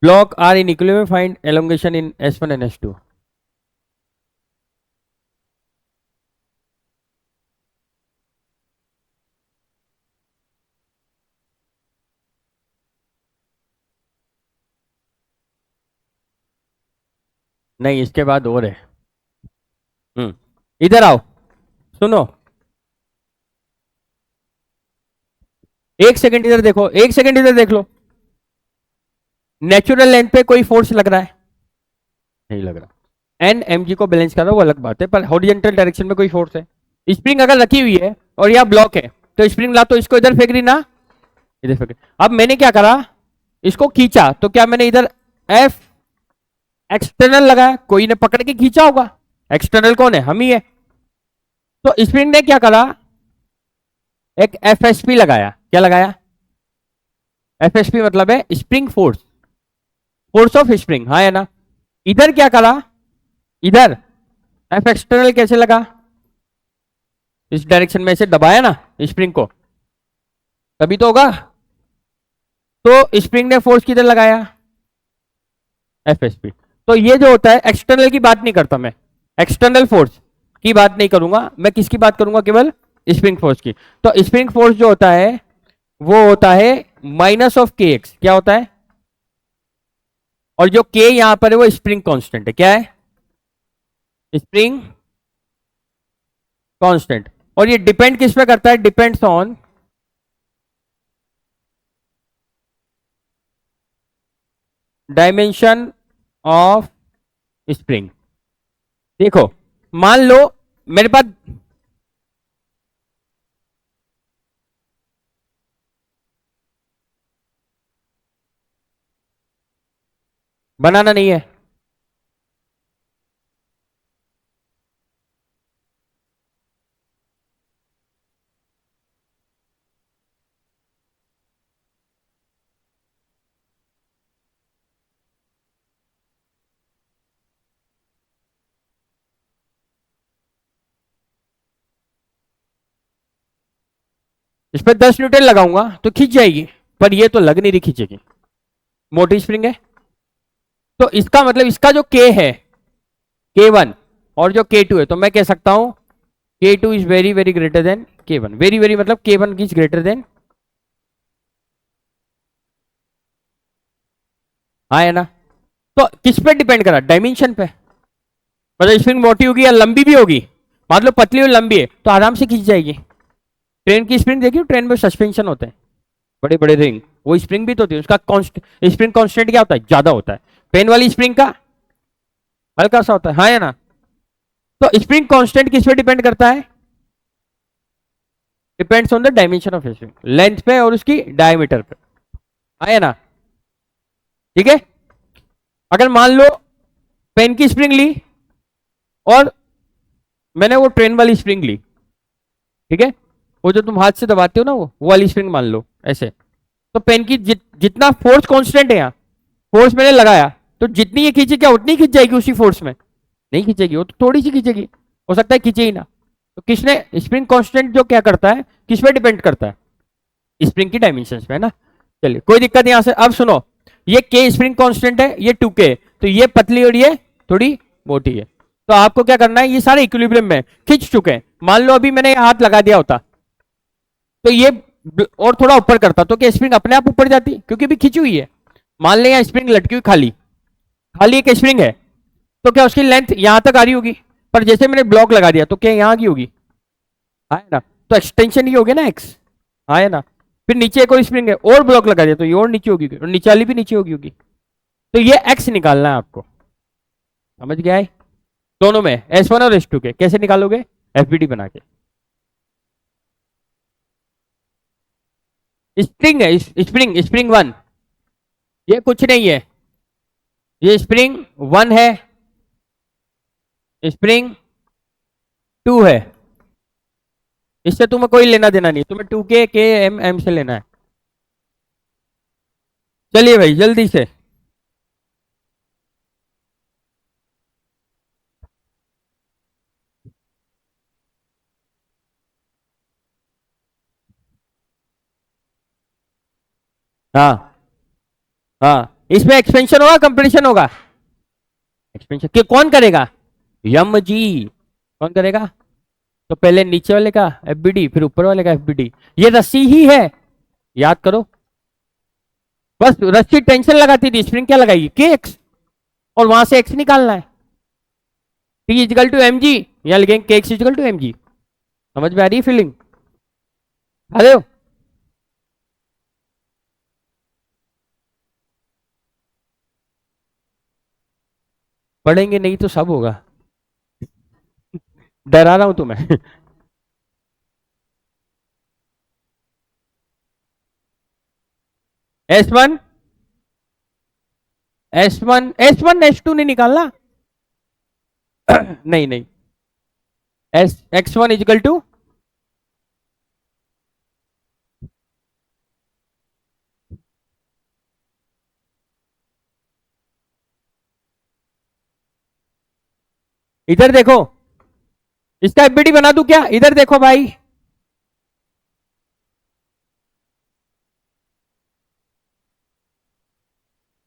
Block are in equilibrium, find elongation in S1 and S2। नहीं, इसके बाद और है। इधर आओ, सुनो, एक सेकंड इधर देखो, एक सेकंड इधर देख लो। नेचुरल लेंथ पे कोई फोर्स लग रहा है? नहीं लग रहा। एन एम जी को बैलेंस कर रहा है, वो अलग बात है, पर हॉरिजॉन्टल डायरेक्शन में कोई फोर्स है? स्प्रिंग अगर रखी हुई है और यह ब्लॉक है, तो स्प्रिंग ला तो इसको इधर फेंक रही ना, इधर फेंक। अब मैंने क्या करा, इसको खींचा, तो क्या मैंने इधर एफ एक्सटर्नल लगाया, कोई ने पकड़ के खींचा होगा। एक्सटर्नल कौन है? हम ही है। तो स्प्रिंग ने क्या करा, एक एफएसपी लगाया। क्या लगाया? एफएसपी मतलब है spring force, force of spring, हाँ है ना। इधर क्या करा, इधर एफ एक्सटर्नल कैसे लगा, इस डायरेक्शन में से दबाया ना स्प्रिंग को, तभी तो होगा। तो स्प्रिंग ने फोर्स किधर लगाया? एफएसपी। तो ये जो होता है, एक्सटर्नल की बात नहीं करता मैं, एक्सटर्नल फोर्स की बात नहीं करूंगा मैं, किसकी बात करूंगा? केवल स्प्रिंग फोर्स की। तो स्प्रिंग फोर्स जो होता है वो होता है माइनस ऑफ के एक्स। क्या होता है? और जो के यहां पर है वो स्प्रिंग कांस्टेंट है। क्या है? Spring constant. और ये डिपेंड किस पे करता है? Depends on dimension of spring. देखो, मान लो मेरे पास, बनाना नहीं है, इस पर 10 न्यूटन लगाऊंगा तो खींच जाएगी, पर ये तो लग नहीं रही खींचेगी, मोटी स्प्रिंग है। तो इसका मतलब इसका जो के है, K1, और जो K2 है, तो मैं कह सकता हूं K2 is very very greater than K1। Very very मतलब K1 इज ग्रेटर देन, हाँ है ना। तो किस पे डिपेंड करा? डायमेंशन पे। मतलब स्प्रिंग मोटी होगी या लंबी भी होगी, मान लो पतली और लंबी है तो आराम से खींच जाएगी। ट्रेन की स्प्रिंग देखिए, ट्रेन में सस्पेंशन होते हैं, बड़े बड़े रिंग, वो स्प्रिंग भी तो होती है, उसका स्प्रिंग कांस्टेंट क्या होता है? ज्यादा होता है। पेन वाली स्प्रिंग का हल्का सा होता है, हाँ या ना। तो स्प्रिंग कांस्टेंट किस पे डिपेंड करता है? Depends on the dimension of spring, length पे और उसकी डायमीटर पे, हाँ या ना। ठीक है। अगर मान लो पेन की स्प्रिंग ली और मैंने वो ट्रेन वाली स्प्रिंग ली, ठीक है, वो जो तुम हाथ से दबाते हो ना, वो वाली स्प्रिंग मान लो ऐसे, तो पेन की जितना फोर्स कांस्टेंट है यहाँ, फोर्स मैंने लगाया, तो जितनी ये खींचे क्या उतनी खींच जाएगी उसी फोर्स में? नहीं खींचेगी, वो तो थोड़ी सी खींचेगी, हो सकता है खींचे ही ना। तो किसने स्प्रिंग कांस्टेंट जो क्या करता है, किस पे डिपेंड करता है? स्प्रिंग की डायमेंशन पे, है ना। चलिए कोई दिक्कत यहां से। अब सुनो, ये के स्प्रिंग कांस्टेंट है, ये 2K, तो ये पतली और ये थोड़ी मोटी है। तो आपको क्या करना है, ये सारे इक्विलिब्रियम में खींच चुके हैं। मान लो अभी मैंने हाथ लगा दिया होता तो ये और थोड़ा ऊपर करता, तो क्या स्प्रिंग अपने आप ऊपर जाती? क्योंकि अभी खींची हुई है। मान ले यहाँ स्प्रिंग लटकी हुई खाली, खाली एक स्प्रिंग है, तो क्या उसकी लेंथ यहां तक आ रही होगी? पर जैसे मैंने ब्लॉक लगा दिया तो क्या यहां की होगी? हाँ है ना। तो एक्सटेंशन ये हो गया ना एक्स, हाँ है ना। फिर नीचे एक और स्प्रिंग है, और ब्लॉक लगा दिया तो ये और नीचे होगी, और नीचे वाली भी नीचे होगी। तो ये एक्स निकालना है आपको, समझ गया है? दोनों में S1 और S2 के कैसे निकालोगे? एफबीडी बना के। स्प्रिंग है, स्प्रिंग स्प्रिंग 1, ये कुछ नहीं है, ये स्प्रिंग 1 है, स्प्रिंग 2 है, इससे तुम्हें कोई लेना देना नहीं, तुम्हें 2K से लेना है। चलिए भाई जल्दी से। हाँ हाँ, इसमें एक्सपेंशन होगा कंप्रेशन होगा? एक्सपेंशन के कौन करेगा? यम जी। कौन करेगा? तो पहले नीचे वाले का एफबीडी, फिर ऊपर वाले का एफबीडी। ये रस्सी ही है, याद करो। बस रस्सी टेंशन लगाती थी, स्प्रिंग क्या लगाएगी? के एक्स, और वहां से एक्स निकालना है। T equal to M G, यहां लिखेंगे के X equal to M G. समझ में आ रही है फीलिंग? आ रहे हो? पढ़ेंगे नहीं तो सब होगा, डरा रहा हूं तुम्हें। S1 S2 नहीं निकालना। नहीं नहीं, X1 इजिकल टू, इधर देखो, इसका एफबीडी बना दूं क्या? इधर देखो भाई,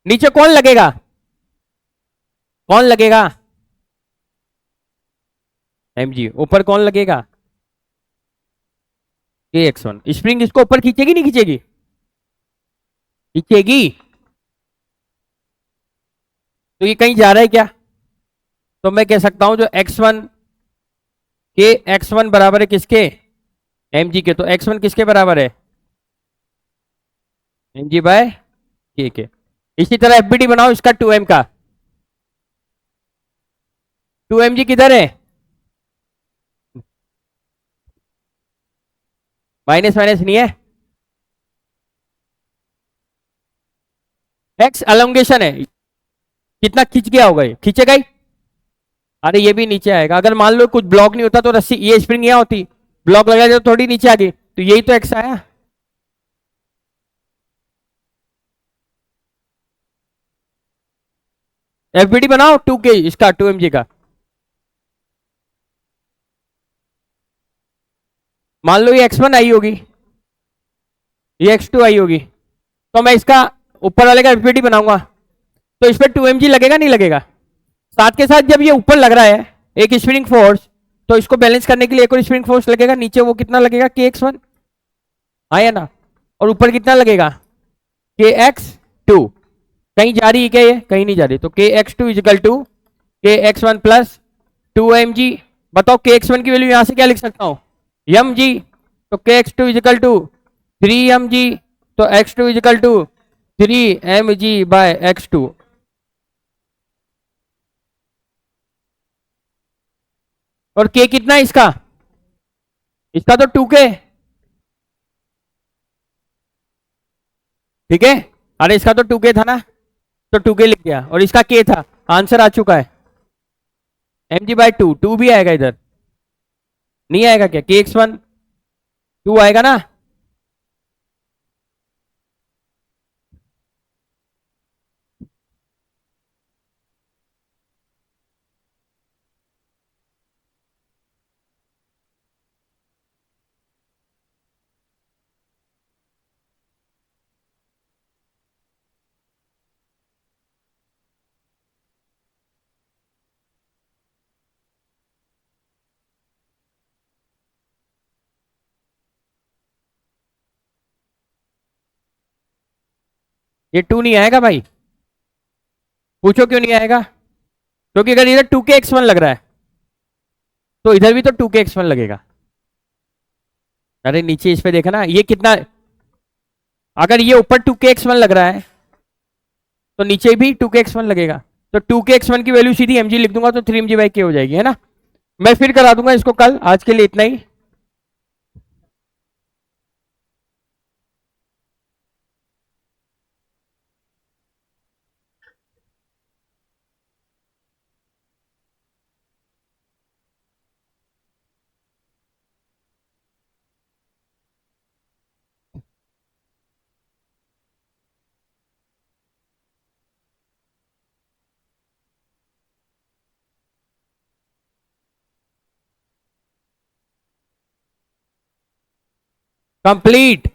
नीचे कौन लगेगा? कौन लगेगा? mg। ऊपर कौन लगेगा? kx1। स्प्रिंग इसको ऊपर खींचेगी नहीं खींचेगी? खींचेगी। तो ये कहीं जा रहा है क्या? तो मैं कह सकता हूं जो x1, के x1 बराबर है किसके? mg के। तो x1 किसके बराबर है? mg बाय के। इसी तरह एफबीडी बनाओ इसका 2m का। 2mg किधर है? माइनस माइनस नहीं है, एक्स अलोंगेशन है। कितना खींच गया होगा? ये खींचेगा ही। अरे ये भी नीचे आएगा, अगर मान लो कुछ ब्लॉक नहीं होता तो रस्सी, ये स्प्रिंग यहाँ होती, ब्लॉक लगा तो थोड़ी नीचे आ गई, तो यही तो एक्स आया। एफबीडी बनाओ 2K इसका, 2mg का। मान लो ये x1 आई होगी, ये x2 आई होगी, तो मैं इसका ऊपर वाले का एफबीडी बनाऊंगा, तो इस पर 2mg लगेगा नहीं लगेगा? साथ के साथ जब ये ऊपर लग रहा है एक स्प्रिंग फोर्स, तो इसको बैलेंस करने के लिए एक और स्प्रिंग फोर्स लगेगा नीचे, वो कितना लगेगा? kx1 आया ना। और ऊपर कितना लगेगा? kx2। कहीं जा रही है क्या? ये कहीं नहीं जा रही, तो kx2 is equal to kx1 plus 2mg। बताओ kx1 की वैल्यू यहां से क्या लिख सकता हूं? mg। तो kx2 इजिकल टू 3mg, तो x2 is equal to 3mg bye x2। और k कितना है इसका? इसका तो 2K, ठीक है। अरे इसका तो 2K था ना, तो 2K लिख दिया, और इसका K था। आंसर आ चुका है, mg बाय 2। 2 भी आएगा इधर, नहीं आएगा क्या? kx1 2 आएगा ना। ये 2 नहीं आएगा भाई, पूछो क्यों नहीं आएगा? क्योंकि अगर इधर 2K x1 लग रहा है, तो इधर भी तो 2K x1 लगेगा। अरे नीचे इस पे देखा ना, ये कितना, अगर ये ऊपर 2K x1 लग रहा है, तो नीचे भी 2K x1 लगेगा। तो 2K x1 की वैल्यू सीधी mg लिख दूंगा, तो 3mg बाई k हो जाएगी, है ना। मैं फिर करा दूंगा इसको कल, आज के लिए इतना ही। कंप्लीट।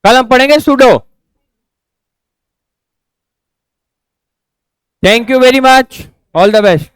कल हम पढ़ेंगे pseudo. Thank you very much, all the best.